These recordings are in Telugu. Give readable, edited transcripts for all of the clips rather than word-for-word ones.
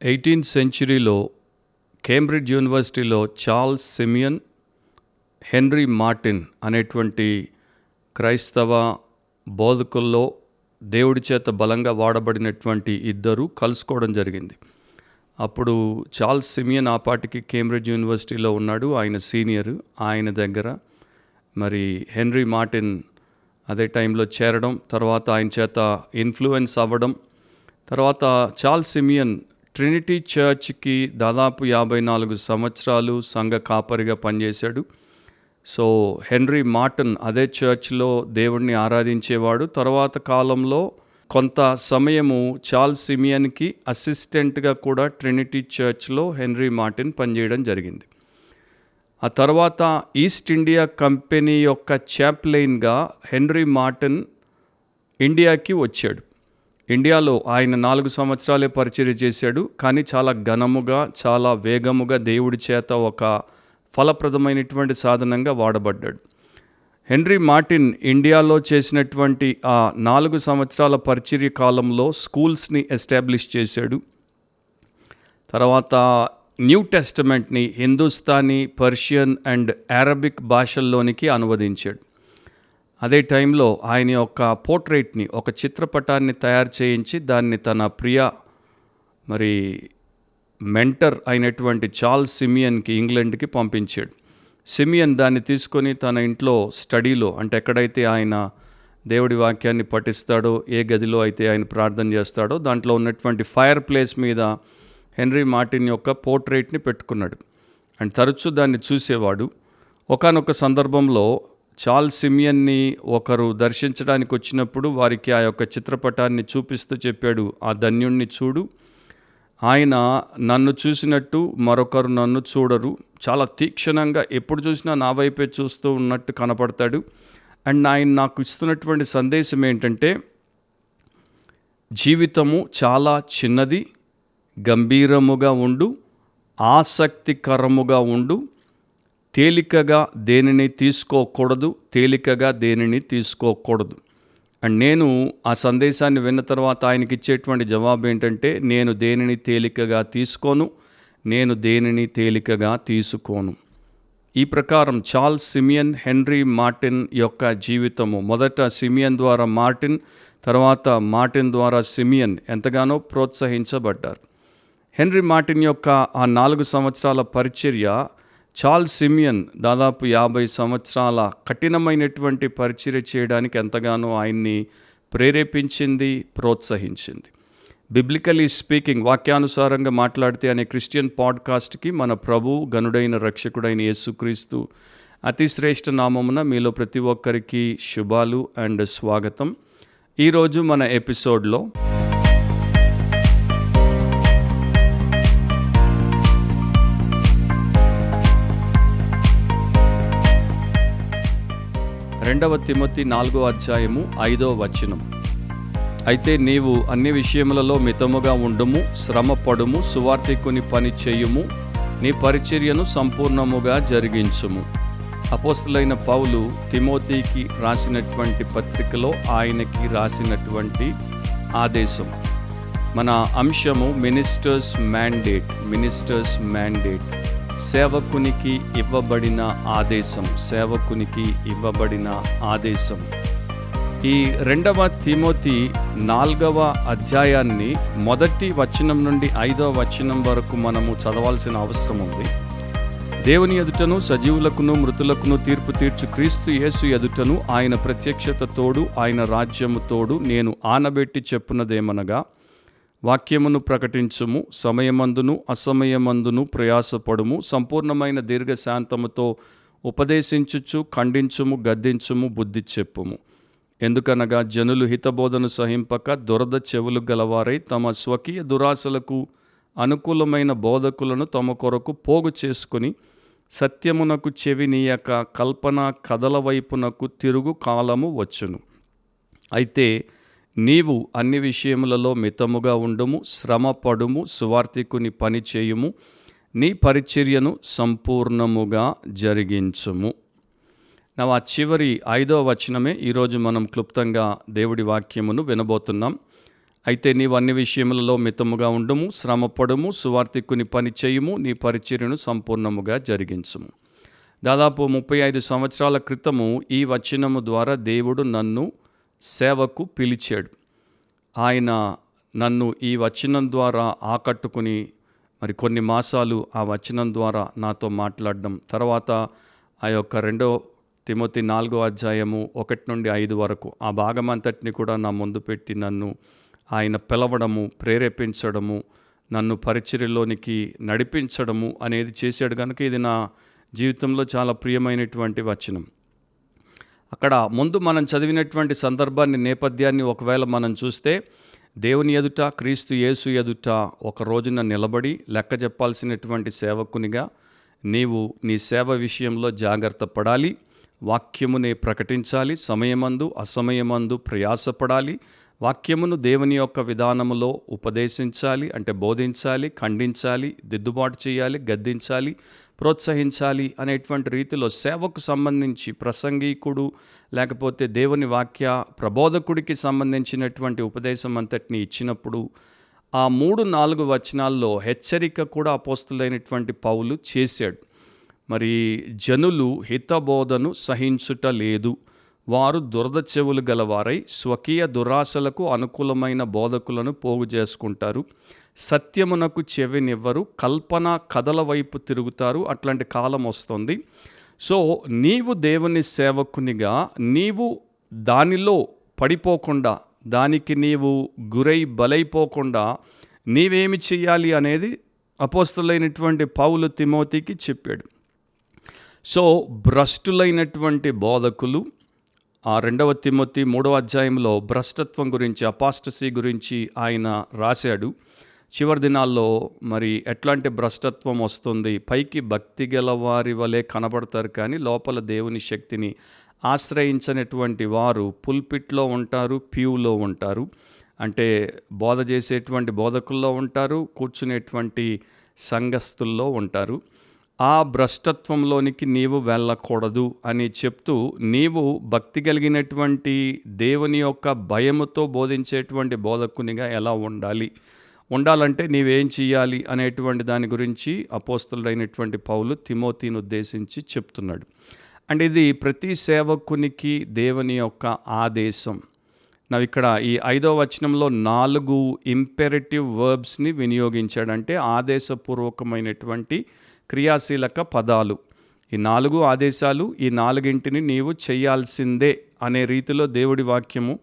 18th సెంచరీలో కేంబ్రిడ్జ్ యూనివర్సిటీలో చార్ల్స్ సిమియన్, హెన్రీ మార్టిన్ అనేటువంటి క్రైస్తవ బోధకుల్లో దేవుడి చేత బలంగా వాడబడినటువంటి ఇద్దరు కలుసుకోవడం జరిగింది. అప్పుడు చార్ల్స్ సిమియన్ ఆపాటికి కేంబ్రిడ్జ్ యూనివర్సిటీలో ఉన్నాడు, ఆయన సీనియర్. ఆయన దగ్గర మరి హెన్రీ మార్టిన్ అదే టైంలో చేరడం, తర్వాత ఆయన చేత ఇన్ఫ్లుయెన్స్ అవ్వడం, తర్వాత చార్ల్స్ సిమియన్ ట్రినిటీ చర్చ్కి దాదాపు 54 సంవత్సరాలు సంఘ కాపరిగా పనిచేశాడు. సో హెన్రీ మార్టిన్ అదే చర్చ్లో దేవుణ్ణి ఆరాధించేవాడు. తర్వాత కాలంలో కొంత సమయము చార్ల్స్ సిమియన్కి అసిస్టెంట్గా కూడా ట్రినిటీ చర్చ్లో హెన్రీ మార్టిన్ పనిచేయడం జరిగింది. ఆ తర్వాత ఈస్ట్ ఇండియా కంపెనీ యొక్క చాప్లెయిన్గా హెన్రీ మార్టిన్ ఇండియాకి వచ్చాడు. ఇండియాలో ఆయన 4 సంవత్సరాలే పరిచర్య చేశాడు. కానీ చాలా ఘనముగా, చాలా వేగముగా దేవుడి చేత ఒక ఫలప్రదమైనటువంటి సాధనంగా వాడబడ్డాడు. హెన్రీ మార్టిన్ ఇండియాలో చేసినటువంటి ఆ 4 సంవత్సరాల పరిచర్య కాలంలో స్కూల్స్ని ఎస్టాబ్లిష్ చేశాడు. తర్వాత న్యూ టెస్టమెంట్ని హిందుస్థానీ, పర్షియన్ అండ్ అరబిక్ భాషల్లోనికి అనువదించాడు. అదే టైంలో ఆయన యొక్క పోర్ట్రేట్ని, ఒక చిత్రపటాన్ని తయారు చేయించి దాన్ని తన ప్రియ మెంటర్ అయినటువంటి చార్ల్స్ సిమియన్కి ఇంగ్లాండ్కి పంపించాడు. సిమియన్ దాన్ని తీసుకొని తన ఇంట్లో స్టడీలో, అంటే ఎక్కడైతే ఆయన దేవుడి వాక్యాన్ని పఠిస్తాడో, ఏ గదిలో అయితే ఆయన ప్రార్థన చేస్తాడో దాంట్లో ఉన్నటువంటి ఫైర్ ప్లేస్ మీద హెన్రీ మార్టిన్ యొక్క పోర్ట్రేట్ని పెట్టుకున్నాడు. అండ్ తరచూ దాన్ని చూసేవాడు. ఒకానొక సందర్భంలో చార్ల్స్ సిమియన్ని ఒకరు దర్శించడానికి వచ్చినప్పుడు వారికి ఆ యొక్క చిత్రపటాన్ని చూపిస్తూ చెప్పాడు, ఆ ధన్యుణ్ణి చూడు, ఆయన నన్ను చూసినట్టు మరొకరు నన్ను చూడరు. చాలా తీక్షణంగా ఎప్పుడు చూసినా నా వైపే చూస్తూ ఉన్నట్టు కనపడతాడు. అండ్ ఆయన నాకు ఇస్తున్నటువంటి సందేశం ఏంటంటే, జీవితము చాలా చిన్నది, గంభీరముగా ఉండు, ఆసక్తికరముగా ఉండు, తేలికగా దేనిని తీసుకోకూడదు. అండ్ నేను ఆ సందేశాన్ని విన్న తర్వాత ఆయనకి ఇచ్చేటువంటి జవాబు ఏంటంటే, నేను దేనిని తేలికగా తీసుకోను, నేను దేనిని తేలికగా తీసుకోను. ఈ ప్రకారం చార్ల్స్ సిమియన్, హెన్రీ మార్టిన్ యొక్క జీవితము, మొదట సిమియన్ ద్వారా మార్టిన్, తర్వాత మార్టిన్ ద్వారా సిమియన్ ఎంతగానో ప్రోత్సహించబడ్డారు. హెన్రీ మార్టిన్ యొక్క ఆ 4 సంవత్సరాల పరిచర్య చార్ల్స్ సిమియన్ దాదాపు 50 సంవత్సరాల కఠినమైనటువంటి పరిచర్య చేయడానికి ఎంతగానో ఆయన్ని ప్రేరేపించింది, ప్రోత్సహించింది. బిబ్లికలీ స్పీకింగ్, వాక్యానుసారంగా మాట్లాడితే అనే క్రిస్టియన్ పాడ్కాస్ట్కి మన ప్రభు, గనుడైన రక్షకుడైన యేసుక్రీస్తు అతి శ్రేష్ఠ నామమున మీలో ప్రతి ఒక్కరికి శుభాలు అండ్ స్వాగతం. ఈరోజు మన ఎపిసోడ్లో రెండవ తిమోతి 4వ అధ్యాయము 5వ వచనం. అయితే నీవు అన్ని విషయములలో మితముగా ఉండుము, శ్రమపడుము, సువార్తికుని పని చేయుము, నీ పరిచర్యను సంపూర్ణముగా జరిగించుము. అపోస్తలుడైన పౌలు తిమోతికి రాసినటువంటి పత్రికలో ఆయనకి రాసినటువంటి ఆదేశం. మన అంశము మినిస్టర్స్ మ్యాండేట్, సేవకునికి ఇవ్వబడిన ఆదేశం. ఈ 2వ తిమోతి 4వ అధ్యాయాన్ని మొదటి వచనం నుండి 5వ వచనం వరకు మనము చదవాల్సిన అవసరం ఉంది. దేవుని ఎదుటను, సజీవులకును మృతులకును తీర్పు తీర్చు క్రీస్తు యేసు ఎదుటను, ఆయన ప్రత్యక్షత తోడు, ఆయన రాజ్యము తోడు, నేను ఆనబెట్టి చెప్పున్నదేమనగా, వాక్యమును ప్రకటించుము, సమయమందును అసమయమందును ప్రయాసపడుము, సంపూర్ణమైన దీర్ఘశాంతముతో ఉపదేశించుచు, ఖండించుము, గద్దించుము, బుద్ధి చెప్పుము. ఎందుకనగా జనులు హితబోధను సహింపక దురద చెవులు గలవారై తమ స్వకీయ దురాశలకు అనుకూలమైన బోధకులను తమ కొరకు పోగు చేసుకుని సత్యమునకు చెవినీయక కల్పన కథల వైపునకు తిరుగు కాలము వచ్చును. అయితే నీవు అన్ని విషయములలో మితముగా ఉండుము, శ్రమపడుము, సువార్తికుని పని చేయుము, నీ పరిచర్యను సంపూర్ణముగా జరిగించుము. ఆ చివరి 5వ వచనమే ఈరోజు మనం క్లుప్తంగా దేవుడి వాక్యమును వినబోతున్నాం. అయితే నీవు అన్ని విషయములలో మితముగా ఉండుము, శ్రమపడుము, సువార్తికుని పని చేయుము, నీ పరిచర్యను సంపూర్ణముగా జరిగించుము. దాదాపు 35 సంవత్సరాల క్రితము ఈ వచనము ద్వారా దేవుడు నన్ను సేవకు పిలిచాడు. ఆయన నన్ను ఈ వచనం ద్వారా ఆకట్టుకుని మరి కొన్ని మాసాలు ఆ వచనం ద్వారా నాతో మాట్లాడడం, తర్వాత ఆ యొక్క 2 తిమోతి 4వ అధ్యాయము 1 నుండి 5 వరకు ఆ భాగమంతటిని కూడా నా ముందు పెట్టి నన్ను ఆయన పిలవడము, ప్రేరేపించడము, నన్ను పరిచర్యలోనికి నడిపించడము అనేది చేశాడు. కనుక ఇది నా జీవితంలో చాలా ప్రియమైనటువంటి వచనం. అక్కడ ముందు మనం చదివినటువంటి సందర్భాన్ని, నేపథ్యాన్ని ఒకవేళ మనం చూస్తే, దేవుని ఎదుట, క్రీస్తు యేసు ఎదుట ఒక రోజున నిలబడి లెక్క చెప్పాల్సినటువంటి సేవకునిగా నీవు నీ సేవ విషయంలో జాగ్రత్త పడాలి. వాక్యమునే ప్రకటించాలి. సమయమందు అసమయమందు ప్రయాసపడాలి. వాక్యమును దేవుని యొక్క విధానములో ఉపదేశించాలి, అంటే బోధించాలి, ఖండించాలి, దిద్దుబాటు చేయాలి, గద్దించాలి, ప్రోత్సహించాలి అనేటువంటి రీతిలో సేవకు సంబంధించి ప్రసంగికుడు లేకపోతే దేవుని వాక్య ప్రబోధకుడికి సంబంధించినటువంటి ఉపదేశం అంతటిని ఇచ్చినప్పుడు ఆ 3-4 వచనాల్లో హెచ్చరిక కూడా అపోస్తులైనటువంటి పౌలు చేశాడు. మరి జనులు హితబోధను సహించుట లేదు, వారు దురద చెవులు గలవారై స్వకీయ దురాశలకు అనుకూలమైన బోధకులను పోగు చేసుకుంటారు, సత్యమునకు చెవినివ్వరు, కల్పన కథల వైపు తిరుగుతారు. అట్లాంటి కాలం వస్తుంది. సో నీవు దేవుని సేవకునిగా నీవు దానిలో పడిపోకుండా, దానికి నీవు గురై బలైపోకుండా నీవేమి చేయాలి అనేది అపోస్తలులైనటువంటి పౌలు తిమోతికి చెప్పాడు. సో భ్రష్టులైనటువంటి బోధకులు, ఆ 2వ తిమోతి 3వ అధ్యాయంలో భ్రష్టత్వం గురించి, అపాస్టసీ గురించి ఆయన రాశాడు. చివరి దినాల్లో మరి ఎట్లాంటి భ్రష్టత్వం వస్తుంది, పైకి భక్తి గల వారి వలె కనబడతారు కానీ లోపల దేవుని శక్తిని ఆశ్రయించినటువంటి వారు పుల్పిట్లో ఉంటారు, ప్యూలో ఉంటారు, అంటే బోధ చేసేటువంటి బోధకుల్లో ఉంటారు, కూర్చునేటువంటి సంఘస్థుల్లో ఉంటారు. ఆ భ్రష్టత్వంలోనికి నీవు వెళ్ళకూడదు అని చెప్తూ, నీవు భక్తి కలిగినటువంటి దేవుని యొక్క భయముతో బోధించేటువంటి బోధకునిగా ఎలా ఉండాలంటే నీవేం చేయాలి అనేటువంటి దాని గురించి అపోస్తలుడైనటువంటి పౌలు తిమోతిని ఉద్దేశించి చెప్తున్నాడు. అండ్ ఇది ప్రతి సేవకునికి దేవుని యొక్క ఆదేశం. ఇక్కడ ఈ 5వ వచనంలో 4 ఇంపెరేటివ్ వర్బ్స్ని వినియోగించాడు, అంటే ఆదేశపూర్వకమైనటువంటి క్రియాశీలక పదాలు. ఈ 4 ఆదేశాలు, ఈ 4ంటిని నీవు చేయాల్సిందే అనే రీతిలో దేవుడి వాక్యము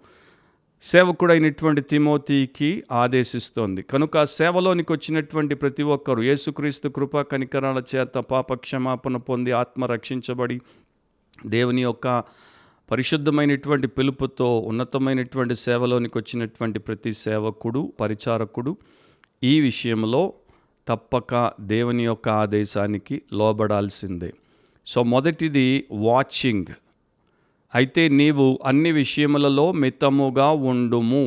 సేవకుడైనటువంటి తిమోతికి ఆదేశిస్తోంది. కనుక సేవలోనికి వచ్చినటువంటి ప్రతి ఒక్కరు యేసుక్రీస్తు కృపా కనికరాల చేత పాప క్షమాపణ పొంది ఆత్మ రక్షించబడి దేవుని యొక్క పరిశుద్ధమైనటువంటి పిలుపుతో ఉన్నతమైనటువంటి సేవలోనికి వచ్చినటువంటి ప్రతి సేవకుడు, పరిచారకుడు ఈ విషయంలో తప్పక దేవుని యొక్క ఆదేశానికి లోబడాల్సిందే. సో మొదటిది వాచింగ్. అయితే నీవు అన్ని విషయములలో మితముగా ఉండుము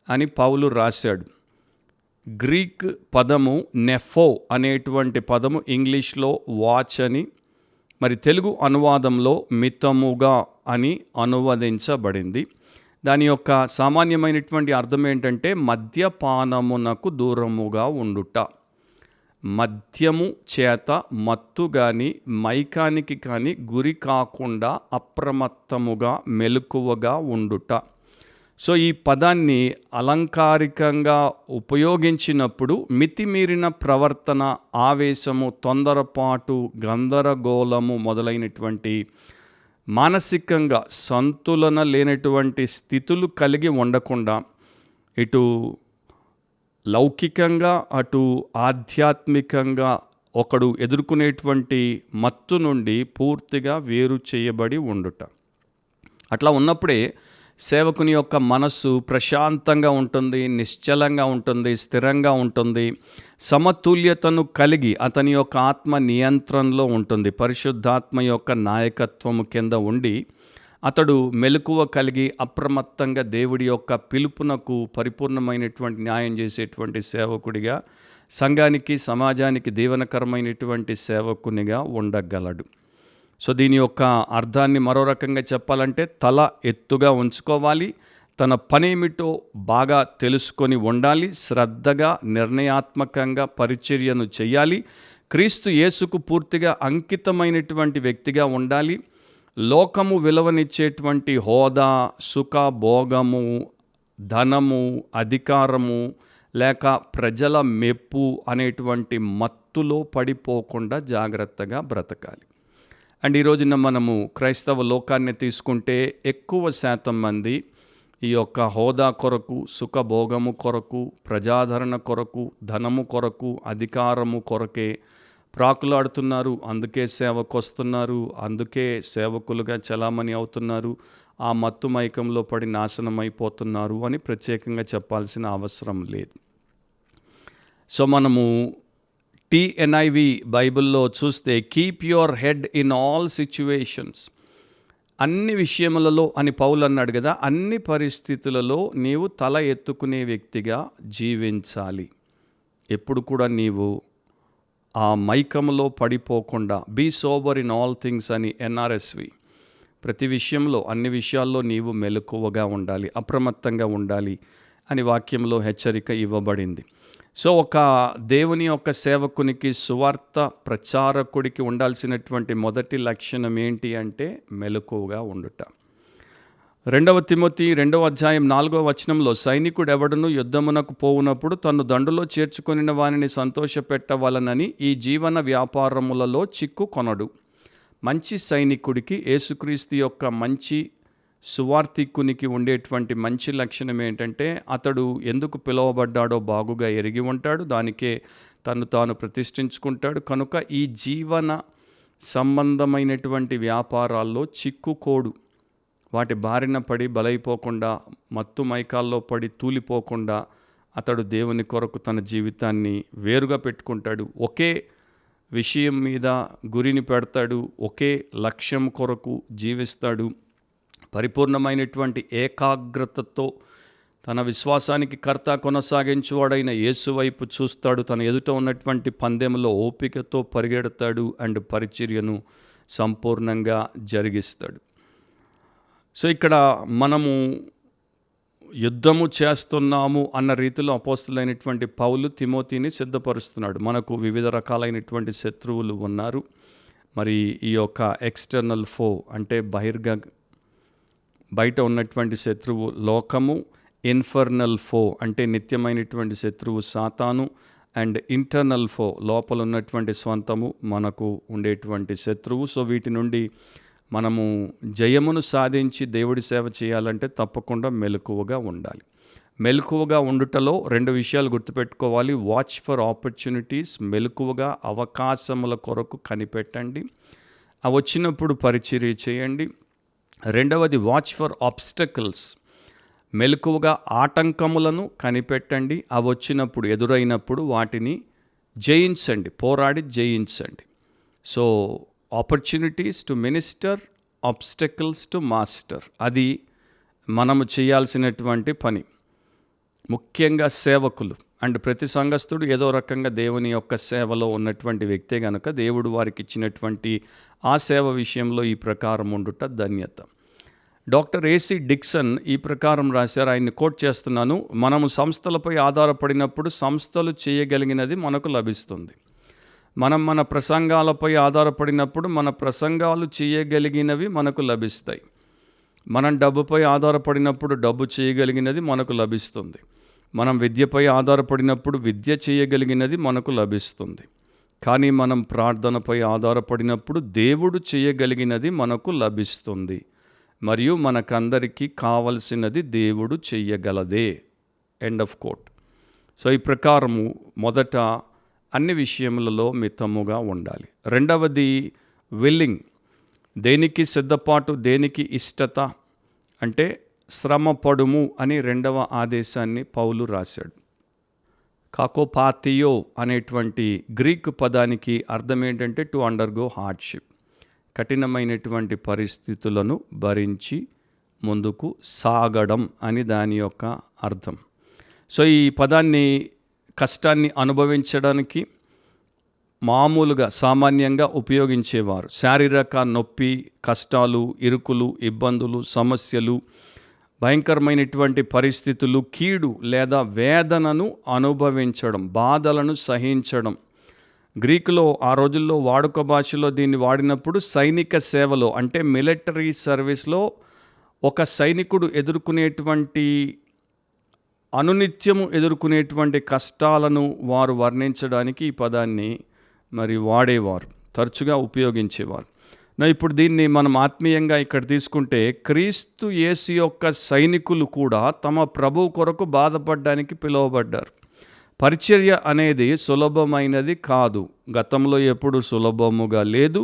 అని పౌలు రాశాడు. గ్రీక్ పదము నెఫో అనేటువంటి పదము ఇంగ్లీష్లో వాచ్ అని, మరి తెలుగు అనువాదంలో మితముగా అని అనువదించబడింది. దాని యొక్క సామాన్యమైనటువంటి అర్థం ఏంటంటే మద్యపానమునకు దూరముగా ఉండుట. మద్యము చేత మత్తు కానీ మైకానికి కానీ గురి కాకుండా అప్రమత్తముగా మెలకువగా ఉండుట. సో ఈ పదాన్ని అలంకారికంగా ఉపయోగించినప్పుడు మితిమీరిన ప్రవర్తన, ఆవేశము, తొందరపాటు, గందరగోళము మొదలైనటువంటి మానసికంగా సంతులన లేనటువంటి స్థితులు కలిగి ఉండకుండా ఇటు లౌకికంగా అటు ఆధ్యాత్మికంగా ఒకడు ఎదుర్కొనేటువంటి మత్తు నుండి పూర్తిగా వేరు చేయబడి ఉండుట. అట్లా ఉన్నప్పుడే సేవకుని యొక్క మనస్సు ప్రశాంతంగా ఉంటుంది, నిశ్చలంగా ఉంటుంది, స్థిరంగా ఉంటుంది, సమతుల్యతను కలిగి అతని యొక్క ఆత్మ నియంత్రణలో ఉంటుంది. పరిశుద్ధాత్మ యొక్క నాయకత్వము కింద ఉండి అతడు మెలకువ కలిగి అప్రమత్తంగా దేవుడి యొక్క పిలుపునకు పరిపూర్ణమైనటువంటి న్యాయం చేసేటువంటి సేవకుడిగా, సంఘానికి సమాజానికి దీవెనకరమైనటువంటి సేవకునిగా ఉండగలడు. సో దీని యొక్క అర్థాన్ని మరో రకంగా చెప్పాలంటే తల ఎత్తుగా ఉంచుకోవాలి, తన పనేమిటో బాగా తెలుసుకొని ఉండాలి. శ్రద్ధగా, నిర్ణయాత్మకంగా పరిచర్యను చేయాలి. క్రీస్తు యేసుకు పూర్తిగా అంకితమైనటువంటి వ్యక్తిగా ఉండాలి. లోకము విలువనిచ్చేటువంటి హోదా, సుఖ, భోగము, ధనము, అధికారము లేక ప్రజల మెప్పు అనేటువంటి మత్తులో పడిపోకుండా జాగ్రత్తగా బ్రతకాలి. అండ్ ఈ రోజున మనము క్రైస్తవ లోకాన్ని తీసుకుంటే ఎక్కువ శాతం మంది ఈ యొక్క హోదా కొరకు, సుఖభోగము కొరకు, ప్రజాదరణ కొరకు, ధనము కొరకు, అధికారము కొరకే ప్రాకులాడుతున్నారు. అందుకే సేవకు వస్తున్నారు, అందుకే సేవకులుగా చలామణి అవుతున్నారు. ఆ మత్తు మైకంలో పడి నాశనం అయిపోతున్నారు అని ప్రత్యేకంగా చెప్పాల్సిన అవసరం లేదు. సో మనము TNIV బైబిల్లో చూస్తే keep your head in all situations, అన్ని విషయములలో అని పౌలు అన్నాడు కదా, అన్ని పరిస్థితులలో నీవు తల ఎత్తుకునే వ్యక్తిగా జీవించాలి. ఎప్పుడు కూడా నీవు ఆ మైకంలో పడిపోకుండా be sober in all things అని NRSV, ప్రతి విషయంలో అన్ని విషయాల్లో నీవు మెలకువగా ఉండాలి, అప్రమత్తంగా ఉండాలి అని వాక్యంలో హెచ్చరిక ఇవ్వబడింది. సో ఒక దేవుని యొక్క సేవకునికి, సువార్త ప్రచారకుడికి ఉండాల్సినటువంటి మొదటి లక్షణం ఏంటి అంటే మెలకువగా ఉండుట. 2 తిమోతి 2వ అధ్యాయం 4వ వచనంలో సైనికుడు ఎవడును యుద్ధమునకు పోవునప్పుడు తను దండులో చేర్చుకొనిన వానిని సంతోషపెట్టవలనని ఈ జీవన వ్యాపారములలో చిక్కు కొనడు. మంచి సైనికుడికి, యేసుక్రీస్తు యొక్క మంచి సువార్థికునికి ఉండేటువంటి మంచి లక్షణం ఏంటంటే అతడు ఎందుకు పిలువబడ్డాడో బాగుగా ఎరిగి ఉంటాడు, దానికే తను తాను ప్రతిష్ఠించుకుంటాడు. కనుక ఈ జీవన సంబంధమైనటువంటి వ్యాపారాల్లో చిక్కుకోడు. వాటి బారిన పడి బలైపోకుండా, మత్తు మైకాల్లో పడి తూలిపోకుండా అతడు దేవుని కొరకు తన జీవితాన్ని వేరుగా పెట్టుకుంటాడు. ఒకే విషయం మీద గురిని పెడతాడు, ఒకే లక్ష్యం కొరకు జీవిస్తాడు. పరిపూర్ణమైనటువంటి ఏకాగ్రతతో తన విశ్వాసానికి కర్త కొనసాగించువాడైన యేసు వైపు చూస్తాడు. తన ఎదుట ఉన్నటువంటి పందెంలో ఓపికతో పరిగెడతాడు అండ్ పరిచర్యను సంపూర్ణంగా జరిగిస్తాడు. సో ఇక్కడ మనము యుద్ధము చేస్తున్నాము అన్న రీతిలో అపోస్తలుడైనటువంటి పౌలు తిమోతిని సిద్ధపరుస్తున్నాడు. మనకు వివిధ రకాలైనటువంటి శత్రువులు ఉన్నారు. మరి ఈ యొక్క ఎక్స్టర్నల్ ఫో అంటే బయట ఉన్నటువంటి శత్రువు లోకము, ఇన్ఫర్నల్ ఫో అంటే నిత్యమైనటువంటి శత్రువు సాతాను, అండ్ ఇంటర్నల్ ఫో లోపల ఉన్నటువంటి స్వంతము మనకు ఉండేటువంటి శత్రువు. సో వీటి నుండి మనము జయమును సాధించి దేవుడి సేవ చేయాలంటే తప్పకుండా మెలకువగా ఉండాలి. మెలకువగా ఉండుటలో 2 విషయాలు గుర్తుపెట్టుకోవాలి. వాచ్ ఫర్ ఆపర్చునిటీస్, మెలకువగా అవకాశముల కొరకు కనిపెట్టండి, అవి వచ్చినప్పుడు పరిచర్య చేయండి. 2వది వాచ్ ఫర్ ఆబ్స్టకల్స్, మెలకువగా ఆటంకములను కనిపెట్టండి, అవి వచ్చినప్పుడు ఎదురైనప్పుడు వాటిని జయించండి, పోరాడి జయించండి. So opportunities to minister, obstacles to master, అది మనము చేయాల్సినటువంటి పని. ముఖ్యంగా సేవకులు అండ్ ప్రతి సంఘస్థుడు ఏదో రకంగా దేవుని యొక్క సేవలో ఉన్నటువంటి వ్యక్తే కనుక దేవుడు వారికి ఇచ్చినటువంటి ఆ సేవ విషయంలో ఈ ప్రకారం ఉండుట ధన్యత. డాక్టర్ AC డిక్సన్ ఈ ప్రకారం రాశారు, ఆయన్ని కోట్ చేస్తున్నాను. మనము సంస్థలపై ఆధారపడినప్పుడు సంస్థలు చేయగలిగినది మనకు లభిస్తుంది. మనం మన ప్రసంగాలపై ఆధారపడినప్పుడు మన ప్రసంగాలు చేయగలిగినవి మనకు లభిస్తాయి. మనం డబ్బుపై ఆధారపడినప్పుడు డబ్బు చేయగలిగినది మనకు లభిస్తుంది. మనం విద్యపై ఆధారపడినప్పుడు విద్య చేయగలిగినది మనకు లభిస్తుంది. కానీ మనం ప్రార్థనపై ఆధారపడినప్పుడు దేవుడు చేయగలిగినది మనకు లభిస్తుంది. మరియు మనకందరికీ కావలసినది దేవుడు చెయ్యగలదే. End of quote. సో ఈ ప్రకారము మొదట అన్ని విషయములలో మితముగా ఉండాలి. 2వది విల్లింగ్, దేనికి సిద్ధపాటు, దేనికి ఇష్టత అంటే శ్రమ పడుము అని 2వ ఆదేశాన్ని పౌలు రాశాడు. కాకోపాతియో అనేటువంటి గ్రీకు పదానికి అర్థం ఏంటంటే టు అండర్గో హార్డ్షిప్, కఠినమైనటువంటి పరిస్థితులను భరించి ముందుకు సాగడం అని దాని యొక్క అర్థం. సో ఈ పదాన్ని కష్టాన్ని అనుభవించడానికి మామూలుగా సామాన్యంగా ఉపయోగించేవారు. శారీరక నొప్పి, కష్టాలు, ఇరుకులు, ఇబ్బందులు, సమస్యలు భయంకరమైనటువంటి పరిస్థితులు, కీడు లేదా వేదనను అనుభవించడం, బాధలను సహించడం. గ్రీకులో ఆ రోజుల్లో వాడుక భాషలో దీన్ని వాడినప్పుడు సైనిక సేవలో అంటే మిలిటరీ సర్వీస్లో ఒక సైనికుడు ఎదుర్కొనేటువంటి అనునిత్యము ఎదుర్కొనేటువంటి కష్టాలను వారు వర్ణించడానికి ఈ పదాన్ని మరి వాడేవారు, తరచుగా ఉపయోగించేవారు. ఇప్పుడు దీన్ని మనం ఆత్మీయంగా ఇక్కడ తీసుకుంటే క్రీస్తు యేసు యొక్క సైనికులు కూడా తమ ప్రభువు కొరకు బాధపడడానికి పిలువబడ్డారు. పరిచర్య అనేది సులభమైనది కాదు. గతంలో ఎప్పుడు సులభముగా లేదు,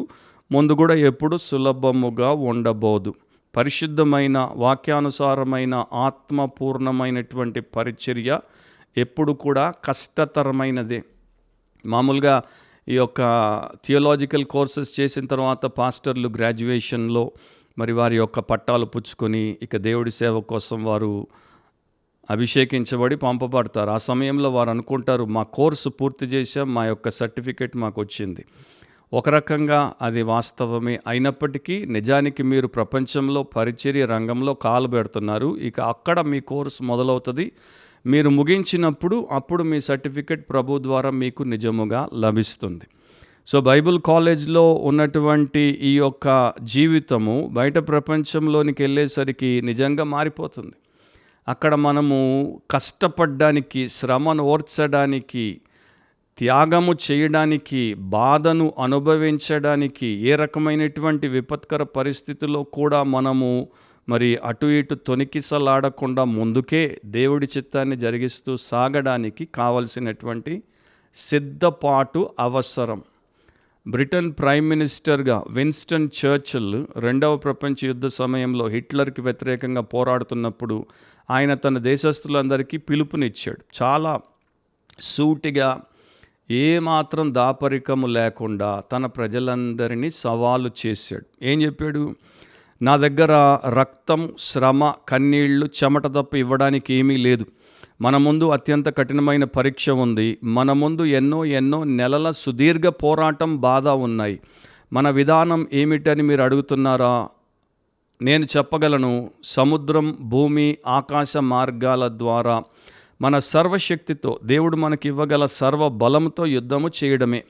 ముందు కూడా ఎప్పుడు సులభముగా ఉండబోదు. పరిశుద్ధమైన వాక్యానుసారమైన ఆత్మపూర్ణమైనటువంటి పరిచర్య ఎప్పుడు కూడా కష్టతరమైనదే. మామూలుగా ఈ యొక్క థియోలాజికల్ కోర్సెస్ చేసిన తర్వాత పాస్టర్లు గ్రాడ్యుయేషన్లో మరి వారి యొక్క పట్టాలు పుచ్చుకొని ఇక దేవుడి సేవ కోసం వారు అభిషేకించబడి పంపబడతారు. ఆ సమయంలో వారు అనుకుంటారు, మా కోర్సు పూర్తి చేసాం, మా యొక్క సర్టిఫికెట్ మాకు వచ్చింది. ఒక రకంగా అది వాస్తవమే అయినప్పటికీ నిజానికి మీరు ప్రపంచంలో పరిచర్య రంగంలో కాలు పెడుతున్నారు. ఇక అక్కడ మీ కోర్సు మొదలవుతుంది. మీరు ముగించినప్పుడు అప్పుడు మీ సర్టిఫికెట్ ప్రభు ద్వారా మీకు నిజముగా లభిస్తుంది. సో బైబిల్ కాలేజ్లో ఉన్నటువంటి ఈ యొక్క జీవితము బయట ప్రపంచంలోనికి వెళ్ళేసరికి నిజంగా మారిపోతుంది. అక్కడ మనము కష్టపడడానికి, శ్రమను ఓర్చడానికి, త్యాగము చేయడానికి, బాధను అనుభవించడానికి, ఏ రకమైనటువంటి విపత్కర పరిస్థితుల్లో కూడా మనము మరి అటు ఇటు తొణికిసలాడకుండా ముందుకే దేవుడి చిత్తాన్ని జరిగిస్తూ సాగడానికి కావలసినటువంటి సిద్ధపాటు అవసరం. బ్రిటన్ ప్రైమ్ మినిస్టర్గా విన్స్టన్ చర్చిల్ రెండవ ప్రపంచ యుద్ధ సమయంలో హిట్లర్కి వ్యతిరేకంగా పోరాడుతున్నప్పుడు ఆయన తన దేశస్తులందరికీ పిలుపునిచ్చాడు. చాలా సూటిగా, ఏమాత్రం దాపరికము లేకుండా తన ప్రజలందరినీ సవాలు చేశాడు. ఏం చెప్పాడు? నా దగ్గర రక్తం, శ్రమ, కన్నీళ్లు, చెమట తప్ప ఇవ్వడానికి ఏమీ లేదు. మన ముందు అత్యంత కఠినమైన పరీక్ష ఉంది. మన ముందు ఎన్నో నెలల సుదీర్ఘ పోరాటం, బాధ ఉన్నాయి. మన విధానం ఏమిటని మీరు అడుగుతున్నారా? నేను చెప్పగలను. సముద్రం, భూమి, ఆకాశ మార్గాల ద్వారా మన సర్వశక్తితో దేవుడు మనకి ఇవ్వగల సర్వ బలంతో యుద్ధము చేయడమే.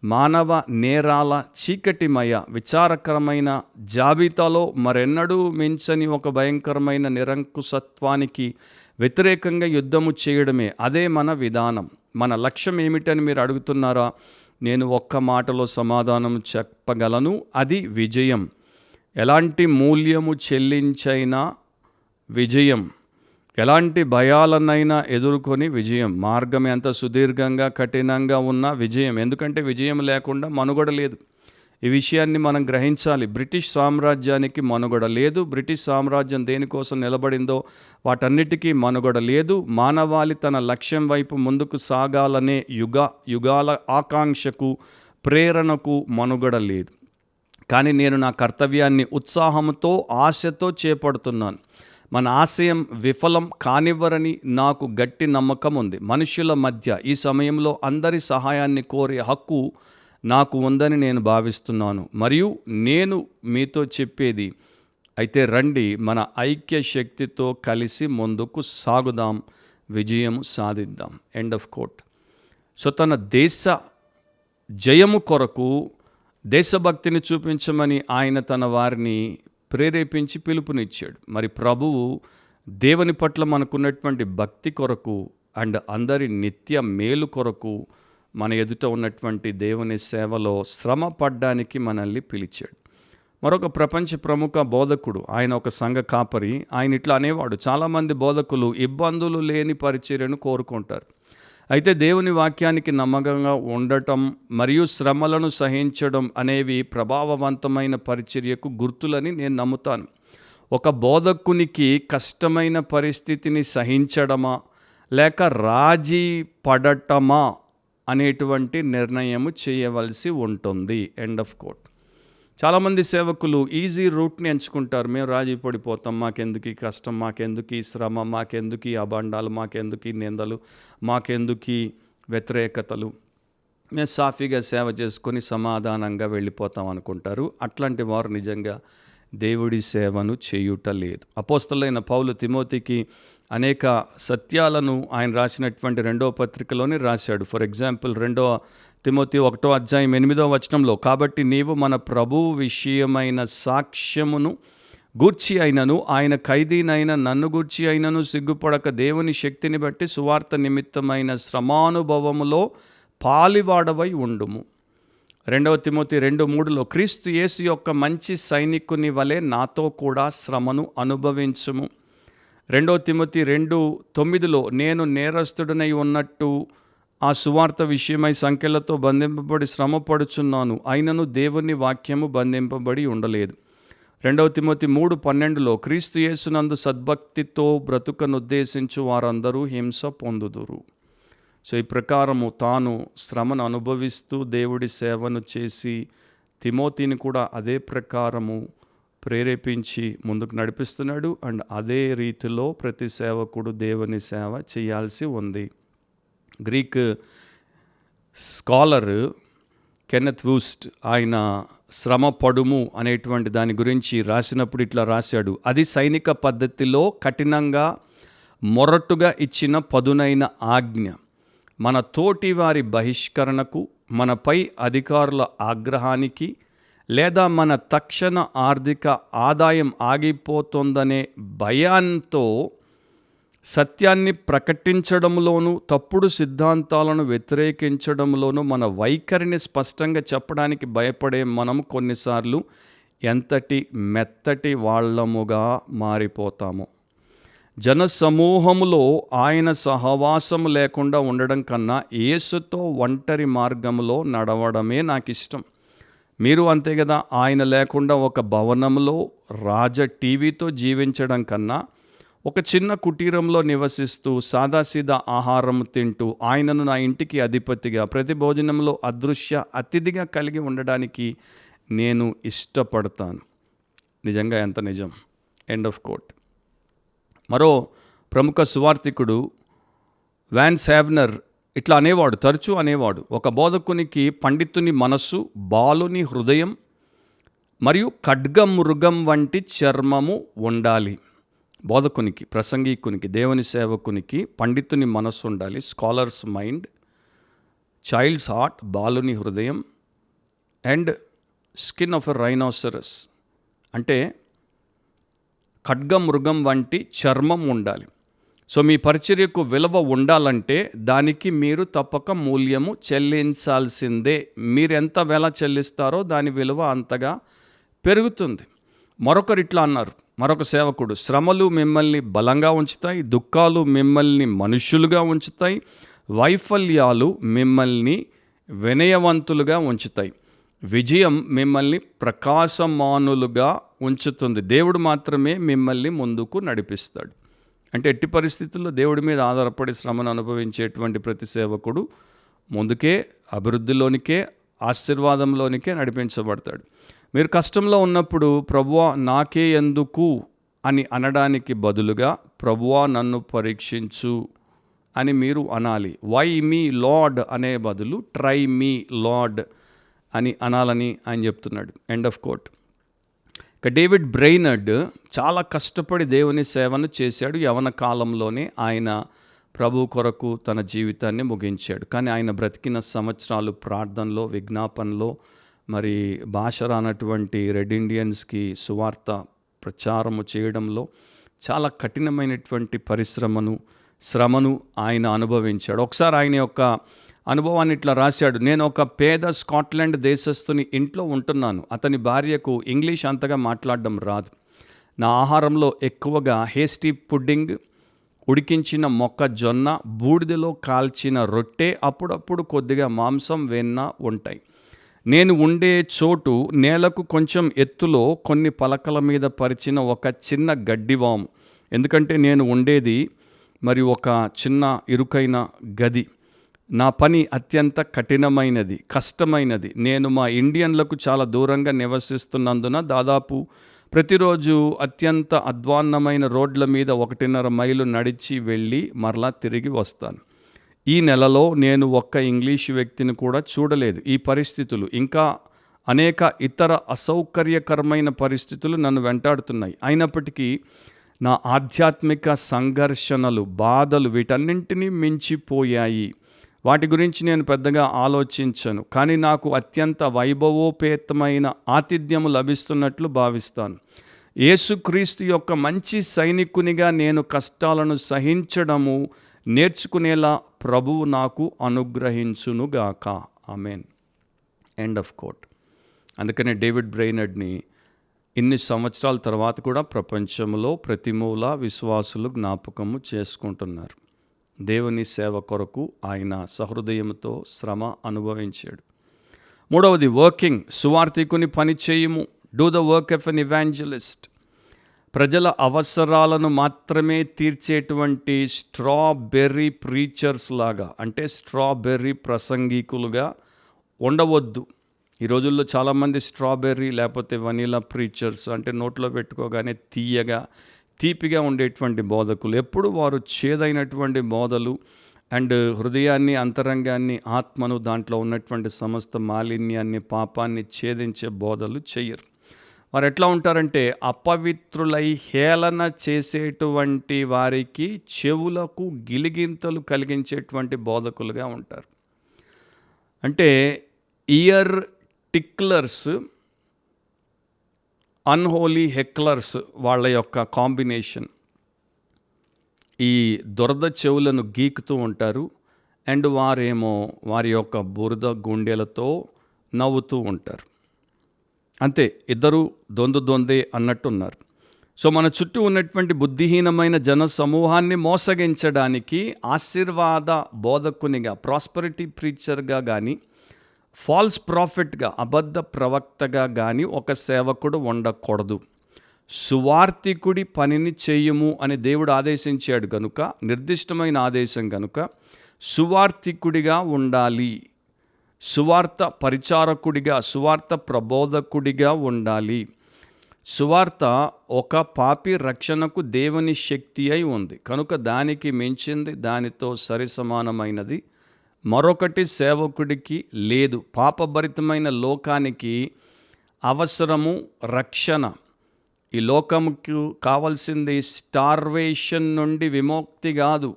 మానవ నేరాల చీకటిమయ విచారకరమైన జాబితాలో మరెన్నడూ మించని ఒక భయంకరమైన నిరంకుశత్వానికి వ్యతిరేకంగా యుద్ధము చేయడమే. అదే మన విధానం. మన లక్ష్యం ఏమిటని మీరు అడుగుతున్నారా? నేను ఒక్క మాటలో సమాధానం చెప్పగలను. అది విజయం. ఎలాంటి మూల్యము చెల్లించైనా విజయం. ఎలాంటి భయాలనైనా ఎదుర్కొని విజయం. మార్గం ఎంత సుదీర్ఘంగా, కఠినంగా ఉన్న విజయం. ఎందుకంటే విజయం లేకుండా మనుగడ లేదు. ఈ విషయాన్ని మనం గ్రహించాలి. బ్రిటిష్ సామ్రాజ్యానికి మనుగడ లేదు. బ్రిటిష్ సామ్రాజ్యం దేనికోసం నిలబడిందో వాటన్నిటికీ మనుగడ లేదు. మానవాళి తన లక్ష్యం వైపు ముందుకు సాగాలనే యుగాల ఆకాంక్షకు, ప్రేరణకు మనుగడ లేదు. కానీ నేను నా కర్తవ్యాన్ని ఉత్సాహంతో, ఆశతో చేపడుతున్నాను. మన ఆశయం విఫలం కానివ్వరని నాకు గట్టి నమ్మకం ఉంది. మనుషుల మధ్య ఈ సమయంలో అందరి సహాయాన్ని కోరే హక్కు నాకు ఉందని నేను భావిస్తున్నాను. మరియు నేను మీతో చెప్పేది, అయితే రండి, మన ఐక్య శక్తితో కలిసి ముందుకు సాగుదాం, విజయం సాధిద్దాం. End of quote. సో తన దేశ జయము కొరకు దేశభక్తిని చూపించమని ఆయన తన వారిని ప్రేరేపించి పిలుపునిచ్చాడు. మరి ప్రభువు దేవుని పట్ల మనకున్నటువంటి భక్తి కొరకు అండ్ అందరి నిత్య మేలు కొరకు మన ఎదుట ఉన్నటువంటి దేవుని సేవలో శ్రమ పడ్డానికి మనల్ని పిలిచాడు. మరొక ప్రపంచ ప్రముఖ బోధకుడు, ఆయన ఒక సంఘ కాపరి, ఆయన ఇట్లా అనేవాడు, చాలామంది బోధకులు ఇబ్బందులు లేని పరిచర్యను కోరుకుంటారు. అయితే దేవుని వాక్యానికి నమ్మకంగా ఉండటం మరియు శ్రమలను సహించడం అనేవి ప్రభావవంతమైన పరిచర్యకు గుర్తులని నేను నమ్ముతాను. ఒక బోధకునికి కష్టమైన పరిస్థితిని సహించడమా లేక రాజీ పడటమా అనేటువంటి నిర్ణయము చేయవలసి ఉంటుంది. End of quote. చాలామంది సేవకులు ఈజీ రూట్ని ఎంచుకుంటారు. మేము రాజీ పడిపోతాం, మాకెందుకు ఈ కష్టం, మాకెందుకు ఈ శ్రమ, మాకెందుకు ఈ అబండాలు, మాకెందుకు ఈ నిందలు, మాకెందుకు ఈ వ్యతిరేకతలు, మేము సాఫీగా సేవ చేసుకొని సమాధానంగా వెళ్ళిపోతాం అనుకుంటారు. అట్లాంటి వారు నిజంగా దేవుడి సేవను చేయుట లేదు. అపోస్తలుడైన పౌలు తిమోతికి అనేక సత్యాలను ఆయన రాసినటువంటి 2వ పత్రికలోనే రాశాడు. ఫర్ ఎగ్జాంపుల్ 2 తిమోతి 1వ అధ్యాయం 8వ వచనంలో, కాబట్టి నీవు మన ప్రభువు విషయమైన సాక్ష్యమును గూర్చి అయినను, ఆయన ఖైదీనైన నన్ను గూర్చి అయినను సిగ్గుపడక దేవుని శక్తిని బట్టి సువార్త నిమిత్తమైన శ్రమానుభవములో పాలివాడవై ఉండుము. 2 తిమోతి 2:3లో, క్రీస్తు యేసు యొక్క మంచి సైనికుని వలె నాతో కూడా శ్రమను అనుభవించుము. 2 తిమోతి 2:9లో, నేను నేరస్తుడనై ఉన్నట్టు ఆ సువార్త విషయమై సంఖ్యలతో బంధింపబడి శ్రమపడుచున్నాను, అయినను దేవుని వాక్యము బంధింపబడి ఉండలేదు. 2 తిమోతి 3:12లో, క్రీస్తు యేసునందు సద్భక్తితో బ్రతుకనుద్దేశించు వారందరూ హింస పొందుదురు. సో ఈ ప్రకారము తాను శ్రమను అనుభవిస్తూ దేవుడి సేవను చేసి తిమోతిని కూడా అదే ప్రకారము ప్రేరేపించి ముందుకు నడిపిస్తున్నాడు. అండ్ అదే రీతిలో ప్రతి సేవకుడు దేవుని సేవ చేయాల్సి ఉంది. గ్రీక్ స్కాలర్ కెన్నెత్ వూస్ట్ ఆయన శ్రమ పడుము అనేటువంటి దాని గురించి రాసినప్పుడు ఇట్లా రాశాడు, అది సైనిక పద్ధతిలో కఠినంగా మొరటుగా ఇచ్చిన పదునైన ఆజ్ఞ. మన తోటి వారి బహిష్కరణకు, మన పై అధికారుల ఆగ్రహానికి, లేదా మన తక్షణ ఆర్థిక ఆదాయం ఆగిపోతుందనే భయంతో సత్యాన్ని ప్రకటించడంలోనూ తప్పుడు సిద్ధాంతాలను వ్యతిరేకించడంలోనూ మన వైఖరిని స్పష్టంగా చెప్పడానికి భయపడే మనం కొన్నిసార్లు ఎంతటి మెత్తటి వాళ్ళముగా మారిపోతాము. జనసమూహములో ఆయన సహవాసము లేకుండా ఉండడం కన్నా యేసుతో ఒంటరి మార్గంలో నడవడమే నాకు ఇష్టం. మీరు అంతే కదా. ఆయన లేకుండా ఒక భవనంలో రాజ టీవీతో జీవించడం కన్నా ఒక చిన్న కుటీరంలో నివసిస్తూ సాదాసీదా ఆహారం తింటూ ఆయనను నా ఇంటికి అధిపతిగా, ప్రతి భోజనంలో అదృశ్య అతిథిగా కలిగి ఉండడానికి నేను ఇష్టపడతాను. నిజంగా ఎంత నిజం. End of quote. మరో ప్రముఖ సువార్థికుడు వాన్ సావ్నర్ ఇట్లా అనేవాడు, తరచూ అనేవాడు, ఒక బోధకునికి పండితుని మనస్సు, బాలుని హృదయం మరియు ఖడ్గమృగం వంటి చర్మము ఉండాలి. బోధకునికి, ప్రసంగికునికి, దేవుని సేవకునికి పండితుని మనస్సు ఉండాలి, స్కాలర్స్ మైండ్, చైల్డ్స్ హార్ట్, బాలుని హృదయం, and skin of a rhinoceros అంటే ఖడ్గమృగం వంటి చర్మం ఉండాలి. సో మీ పరిచర్యకు విలువ ఉండాలంటే దానికి మీరు తప్పక మూల్యము చెల్లించాల్సిందే. మీరెంత వెల చెల్లిస్తారో దాని విలువ అంతగా పెరుగుతుంది. మరొకరు ఇట్లా అన్నారు, మరొక సేవకుడు, శ్రమలు మిమ్మల్ని బలంగా ఉంచుతాయి, దుఃఖాలు మిమ్మల్ని మనుష్యులుగా ఉంచుతాయి, వైఫల్యాలు మిమ్మల్ని వినయవంతులుగా ఉంచుతాయి, విజయం మిమ్మల్ని ప్రకాశమానులుగా ఉంచుతుంది, దేవుడు మాత్రమే మిమ్మల్ని ముందుకు నడిపిస్తాడు. అంటే ఎట్టి పరిస్థితుల్లో దేవుడి మీద ఆధారపడి శ్రమను అనుభవించేటువంటి ప్రతి సేవకుడు ముందుకే, అభివృద్ధిలోనికే, ఆశీర్వాదంలోనికే నడిపించబడతాడు. మీరు కష్టంలో ఉన్నప్పుడు ప్రభువా నాకే ఎందుకు అని అనడానికి బదులుగా ప్రభువా నన్ను పరీక్షించు అని మీరు అనాలి. వై మీ లార్డ్ అనే బదులు ట్రై మీ లార్డ్ అని అనాలని ఆయన చెప్తున్నాడు. End of quote. ఇక డేవిడ్ బ్రెయినర్డ్ చాలా కష్టపడి దేవుని సేవను చేశాడు. యవన కాలంలోనే ఆయన ప్రభు కొరకు తన జీవితాన్ని ముగించాడు. కానీ ఆయన బ్రతికిన సంవత్సరాలు ప్రార్థనలో, విజ్ఞాపనలో, మరి భాష రానటువంటి రెడ్ ఇండియన్స్కి సువార్త ప్రచారము చేయడంలో చాలా కఠినమైనటువంటి శ్రమను ఆయన అనుభవించాడు. ఒకసారి ఆయన యొక్క అనుభవాన్ని ఇట్లా రాశాడు, నేను ఒక పేద స్కాట్లాండ్ దేశస్థుని ఇంట్లో ఉంటున్నాను. అతని భార్యకు ఇంగ్లీష్ అంతగా మాట్లాడడం రాదు. నా ఆహారంలో ఎక్కువగా హేస్టీ పుడ్డింగ్, ఉడికించిన మొక్కజొన్న, బూడిదలో కాల్చిన రొట్టె, అప్పుడప్పుడు కొద్దిగా మాంసం, వెన్న ఉంటాయి. నేను ఉండే చోటు నేలకు కొంచెం ఎత్తులో కొన్ని పలకల మీద పరిచిన ఒక చిన్న గడ్డివాము. ఎందుకంటే నేను ఉండేది మరి ఒక చిన్న ఇరుకైన గది. నా పని అత్యంత కఠినమైనది, కష్టమైనది. నేను మా ఇండియన్లకు చాలా దూరంగా నివసిస్తున్నందున దాదాపు ప్రతిరోజు అత్యంత అధ్వాన్నమైన రోడ్ల మీద 1.5 మైలు నడిచి వెళ్ళి మరలా తిరిగి వస్తాను. ఈ నెలలో నేను ఒక్క ఇంగ్లీషు వ్యక్తిని కూడా చూడలేదు. ఈ పరిస్థితులు ఇంకా అనేక ఇతర అసౌకర్యకరమైన పరిస్థితులు నన్ను వెంటాడుతున్నాయి. అయినప్పటికీ నా ఆధ్యాత్మిక సంఘర్షణలు, బాధలు వీటన్నింటినీ మించిపోయాయి. వాటి గురించి నేను పెద్దగా ఆలోచించను. కానీ నాకు అత్యంత వైభవోపేతమైన ఆతిథ్యము లభిస్తున్నట్లు భావిస్తాను. యేసుక్రీస్తు యొక్క మంచి సైనికునిగా నేను కష్టాలను సహించడము నేర్చుకునేలా ప్రభువు నాకు అనుగ్రహించునుగాక. ఆమేన్. End of quote. అందుకనే డేవిడ్ బ్రెయినర్డ్ని ఇన్ని సంవత్సరాల తర్వాత కూడా ప్రపంచంలో ప్రతి మూల విశ్వాసులు జ్ఞాపకము చేసుకుంటున్నారు. దేవుని సేవ కొరకు ఆయన సహృదయంతో శ్రమ అనుభవించాడు. మూడవది వర్కింగ్. సువార్థికుని పని చేయుము. Do the work of an evangelist. ప్రజల అవసరాలను మాత్రమే తీర్చేటువంటి స్ట్రాబెర్రీ ప్రీచర్స్ లాగా, అంటే స్ట్రాబెర్రీ ప్రసంగికులుగా ఉండవద్దు. ఈ రోజుల్లో చాలామంది స్ట్రాబెర్రీ లేకపోతే వనీలా ప్రీచర్స్, అంటే నోట్లో పెట్టుకోగానే తీపిగా ఉండేటువంటి బోధకులు. ఎప్పుడు వారు చేదైనటువంటి బోధలు అండ్ హృదయాన్ని, అంతరంగాన్ని, ఆత్మను, దాంట్లో ఉన్నటువంటి సమస్త మాలిన్యాన్ని, పాపాన్ని ఛేదించే బోధలు చెయ్యరు. వారు ఎట్లా ఉంటారంటే అపవిత్రులై హేళన చేసేటువంటి వారికి చెవులకు గిలిగింతలు కలిగించేటువంటి బోధకులుగా ఉంటారు. అంటే ఇయర్ టిక్లర్స్, అన్హోలీ హెక్లర్స్ వాళ్ళ యొక్క కాంబినేషన్. ఈ దురద చెవులను గీకుతూ ఉంటారు అండ్ వారేమో వారి యొక్క బురద గుండెలతో నవ్వుతూ ఉంటారు. అంతే, ఇద్దరు దొందే అన్నట్టున్నారు. సో మన చుట్టూ ఉన్నటువంటి బుద్ధిహీనమైన జన సమూహాన్ని మోసగించడానికి ఆశీర్వాద బోధకునిగా, ప్రాస్పరిటీ ప్రీచర్గా కానీ, ఫాల్స్ ప్రాఫిట్గా, అబద్ధ ప్రవక్తగా కానీ ఒక సేవకుడు ఉండకూడదు. సువార్థికుడి పనిని చేయుము అని దేవుడు ఆదేశించాడు కనుక, నిర్దిష్టమైన ఆదేశం కనుక సువార్థికుడిగా ఉండాలి. సువార్త పరిచారకుడిగా, సువార్త ప్రబోధకుడిగా ఉండాలి. సువార్త ఒక పాపి రక్షణకు దేవుని శక్తి అయి ఉంది కనుక దానికి మించింది, దానితో సరిసమానమైనది మరొకటి సేవకుడికి లేదు. పాపభరితమైన లోకానికి అవసరము రక్షణ. ఈ లోకముకు కావాల్సింది స్టార్వేషన్ నుండి విముక్తి కాదు.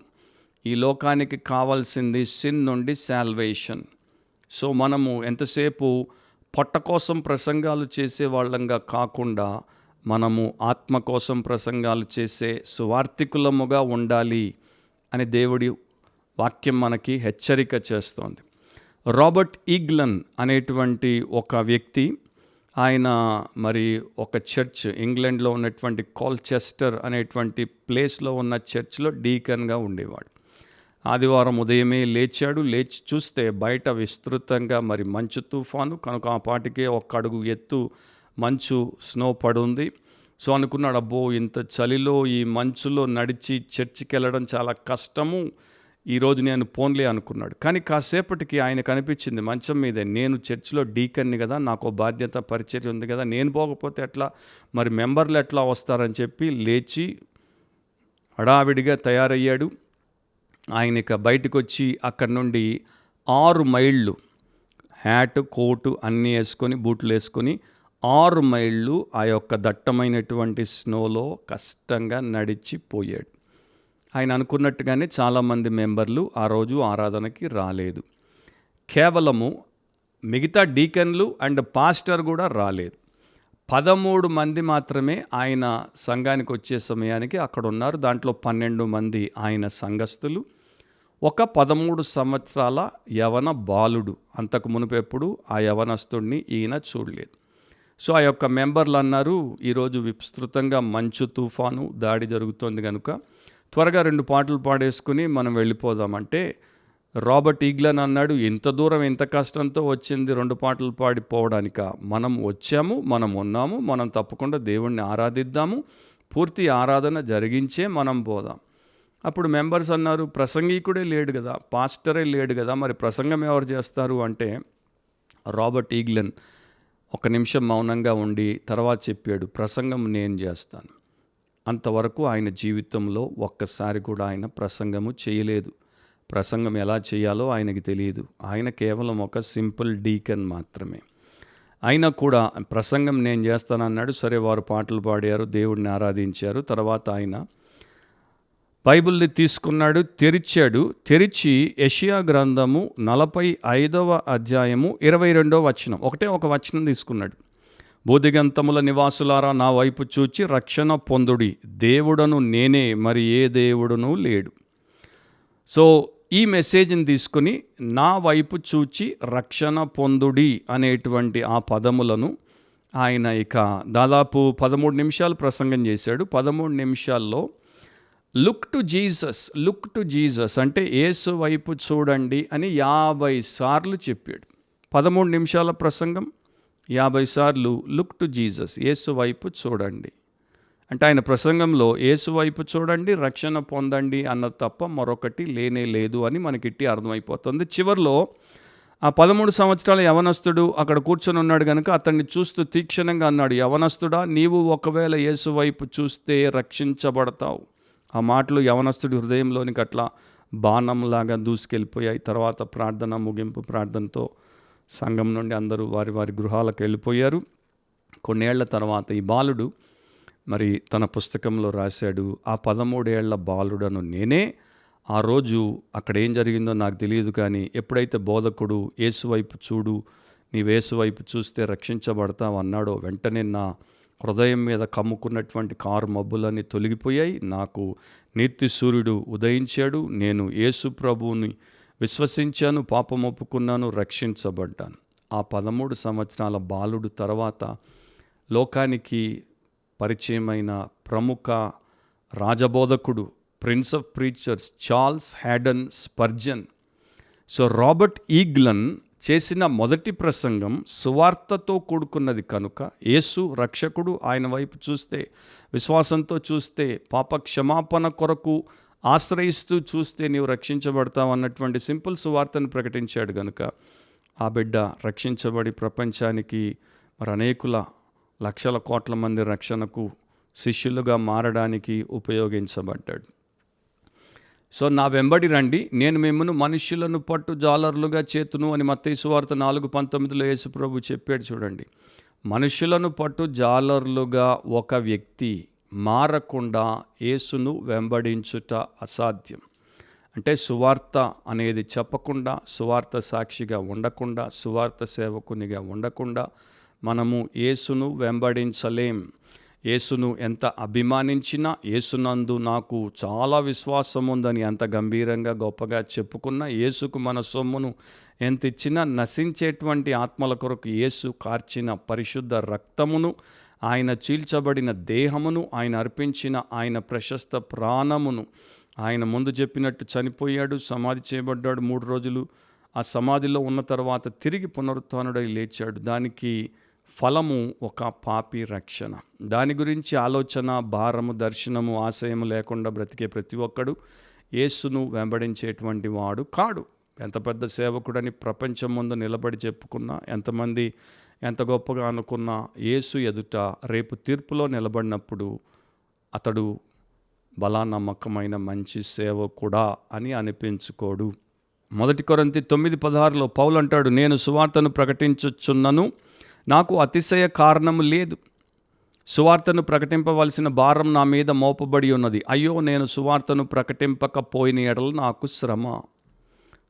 ఈ లోకానికి కావాల్సింది సిన్ నుండి సాల్వేషన్. సో మనము ఎంతసేపు పొట్ట కోసం ప్రసంగాలు చేసే వాళ్ళంగా కాకుండా మనము ఆత్మ కోసం ప్రసంగాలు చేసే సువార్థికులముగా ఉండాలి అని దేవుడి వాక్యం మనకి హెచ్చరిక చేస్తోంది. రాబర్ట్ ఈగ్లన్ అనేటువంటి ఒక వ్యక్తి, ఆయన మరి ఒక చర్చ్, ఇంగ్లాండ్లో ఉన్నటువంటి కాల్చెస్టర్ అనేటువంటి ప్లేస్లో ఉన్న చర్చ్లో డీకన్గా ఉండేవాడు. ఆదివారం ఉదయమే లేచాడు. లేచి చూస్తే బయట విస్తృతంగా మరి మంచు తుఫాను కనుక ఆ పాటికే ఒక అడుగు ఎత్తు మంచు, స్నో పడుంది. సో అనుకున్నాడు, అబ్బో ఇంత చలిలో ఈ మంచులో నడిచి చర్చికి వెళ్ళడం చాలా కష్టము, ఈరోజు నేను పోన్లే అనుకున్నాడు. కానీ కాసేపటికి ఆయనకు అనిపించింది మంచం మీదే, నేను చర్చిలో డీకన్ని కదా, నాకు బాధ్యత పరిచర్య ఉంది కదా, నేను పోకపోతే ఎట్లా, మరి మెంబర్లు ఎట్లా వస్తారని చెప్పి లేచి హడావిడిగా తయారయ్యాడు. ఆయనక బయటకు వచ్చి అక్కడి నుండి 6 మైళ్ళు హ్యాట్, కోటు అన్నీ వేసుకొని, బూట్లు వేసుకొని 6 మైళ్ళు ఆ యొక్క దట్టమైనటువంటి స్నోలో కష్టంగా నడిచిపోయాడు. ఆయన అనుకున్నట్టుగానే చాలామంది మెంబర్లు ఆ రోజు ఆరాధనకి రాలేదు. కేవలము మిగతా డీకన్లు అండ్ పాస్టర్ కూడా రాలేదు. 13 మంది మాత్రమే ఆయన సంఘానికి వచ్చే సమయానికి అక్కడ ఉన్నారు. దాంట్లో 12 మంది ఆయన సంఘస్థులు, ఒక 13 సంవత్సరాల యవన బాలుడు. అంతకు మునుపెప్పుడు ఆ యవనస్తుడిని ఈయన చూడలేదు. సో ఆ యొక్క మెంబర్లు అన్నారు, ఈరోజు విస్తృతంగా మంచు తుఫాను దాడి జరుగుతోంది కనుక త్వరగా 2 పాటలు పాడేసుకుని మనం వెళ్ళిపోదామంటే, రాబర్ట్ ఈగ్లన్ అన్నాడు, ఇంత దూరం ఇంత కష్టంతో వచ్చింది 2 పాటలు పాడిపోవడానిక? మనం వచ్చాము, మనం ఉన్నాము, మనం తప్పకుండా దేవుణ్ణి ఆరాధిద్దాము, పూర్తి ఆరాధన జరిగించే మనం పోదాం. అప్పుడు మెంబర్స్ అన్నారు, ప్రసంగికుడే లేడు కదా, పాస్టరే లేడు కదా, మరి ప్రసంగం ఎవరు చేస్తారు అంటే, రాబర్ట్ ఈగ్లన్ 1 నిమిషం మౌనంగా ఉండి తర్వాత చెప్పాడు, ప్రసంగం నేను చేస్తాను. అంతవరకు ఆయన జీవితంలో ఒక్కసారి కూడా ఆయన ప్రసంగము చేయలేదు. ప్రసంగం ఎలా చేయాలో ఆయనకి తెలియదు. ఆయన కేవలం ఒక సింపుల్ డీకన్ మాత్రమే. అయినా కూడా ప్రసంగం నేను చేస్తానన్నాడు. సరే, వారు పాటలు పాడారు, దేవుడిని ఆరాధించారు. తర్వాత ఆయన బైబిల్ని తీసుకున్నాడు, తెరిచి యెషయా గ్రంథము 45వ అధ్యాయము 22వ వచనం, ఒక వచనం తీసుకున్నాడు. భూదిగంతముల నివాసులారా, నా వైపు చూచి రక్షణ పొందుడి, దేవుడను నేనే, మరి ఏ దేవుడును లేడు. సో ఈ మెసేజ్ని తీసుకుని నా వైపు చూచి రక్షణ పొందుడి అనేటువంటి ఆ పదములను ఆయన ఇక దాదాపు 13 నిమిషాలు ప్రసంగం చేశాడు. 13 నిమిషాల్లో లుక్ టు జీసస్ అంటే యేసు వైపు చూడండి అని 50 సార్లు చెప్పాడు. 13 నిమిషాల ప్రసంగం 50 సార్లు లుక్ టు జీసస్, యేసు వైపు చూడండి అంటే ఆయన ప్రసంగంలో యేసు వైపు చూడండి, రక్షణ పొందండి అన్నది తప్ప మరొకటి లేనే లేదు అని మనకిట్టి అర్థమైపోతుంది. చివరిలో ఆ 13 సంవత్సరాల యవనస్తుడు అక్కడ కూర్చొని ఉన్నాడు కనుక అతన్ని చూస్తూ తీక్షణంగా అన్నాడు, యవనస్తుడా, నీవు ఒకవేళ యేసు వైపు చూస్తే రక్షించబడతావు. ఆ మాటలు యవనస్తుడి హృదయంలోనికి అట్లా బాణంలాగా దూసుకెళ్ళిపోయాయి. తర్వాత ప్రార్థన, ముగింపు ప్రార్థనతో సంఘం నుండి అందరూ వారి వారి గృహాలకు వెళ్ళిపోయారు. కొన్నేళ్ల తర్వాత ఈ బాలుడు మరి తన పుస్తకంలో రాశాడు, ఆ 13 ఏళ్ల బాలుడను నేనే. ఆ రోజు అక్కడ ఏం జరిగిందో నాకు తెలియదు, కానీ ఎప్పుడైతే బోధకుడు యేసు వైపు చూడు, నీవు యేసు వైపు చూస్తే రక్షించబడతావు అన్నాడో, వెంటనే నా హృదయం మీద కమ్ముకున్నటువంటి కారు మబ్బులన్నీ తొలగిపోయాయి. నాకు నీతి సూర్యుడు ఉదయించాడు. నేను యేసు ప్రభువుని విశ్వసించాను, పాపం ఒప్పుకున్నాను, రక్షించబడ్డాను. ఆ 13 సంవత్సరాల బాలుడు తర్వాత లోకానికి పరిచయమైన ప్రముఖ రాజబోధకుడు, prince of preachers, Charles Haddon Spurgeon. So Robert Eaglen చేసిన మొదటి ప్రసంగం సువార్తతో కూడుకున్నది కనుక యేసు రక్షకుడు, ఆయన వైపు చూస్తే, విశ్వాసంతో చూస్తే, పాప క్షమాపణ కొరకు ఆశ్రయిస్తూ చూస్తే నీవు రక్షించబడతావు అన్నటువంటి సింపుల్ సువార్తను ప్రకటించాడు కనుక ఆ బిడ్డ రక్షించబడి ప్రపంచానికి మరి అనేకుల లక్షల కోట్ల మంది రక్షణకు శిష్యులుగా మారడానికి ఉపయోగించబడ్డాడు. సో నా వెంబడి రండి, నేను మిమ్మల్ని మనుష్యులను పట్టు జాలర్లుగా చేతును అని మత్తయి సువార్త 4:19 యేసు ప్రభు చెప్పాడు. చూడండి, మనుష్యులను పట్టు జాలర్లుగా ఒక వ్యక్తి మారకుండా యేసును వెంబడించుట అసాధ్యం. అంటే సువార్త అనేది చెప్పకుండా, సువార్త సాక్షిగా ఉండకుండా, సువార్త సేవకునిగా ఉండకుండా మనము యేసును వెంబడించలేం. యేసును ఎంత అభిమానించినా, యేసునందు నాకు చాలా విశ్వాసం ఉందని ఎంత గంభీరంగా గొప్పగా చెప్పుకున్నా, యేసుకు మన సొమ్మును ఎంత ఇచ్చినా నశించేటువంటి ఆత్మల కొరకు యేసు కార్చిన పరిశుద్ధ రక్తమును, ఆయన చీల్చబడిన దేహమును, ఆయన అర్పించిన ఆయన ప్రశస్త ప్రాణమును, ఆయన ముందు చెప్పినట్టు చనిపోయాడు, సమాధి చేయబడ్డాడు, 3 రోజులు ఆ సమాధిలో ఉన్న తర్వాత తిరిగి పునరుత్థానుడై లేచాడు. దానికి ఫలము ఒక పాపి రక్షణ. దాని గురించి ఆలోచన, భారము, దర్శనము, ఆశయము లేకుండా బ్రతికే ప్రతి ఒక్కడు యేసును వెంబడించేటువంటి వాడు కాడు. ఎంత పెద్ద సేవకుడని ప్రపంచం ముందు నిలబడి చెప్పుకున్నా, ఎంతమంది ఎంత గొప్పగా అనుకున్నా, యేసు ఎదుట రేపు తీర్పులో నిలబడినప్పుడు అతడు బలా నమ్మకమైన మంచి సేవకుడా అని అనిపించుకోడు. 1 కొరింథీ 9:16 పౌలు అంటాడు, నేను సువార్తను ప్రకటించుచున్నను, నాకు అతిశయ కారణము లేదు. సువార్తను ప్రకటింపవలసిన భారం నా మీద మోపబడి ఉన్నది. అయ్యో, నేను సువార్తను ప్రకటింపకపోయిన ఎడల నాకు శ్రమ.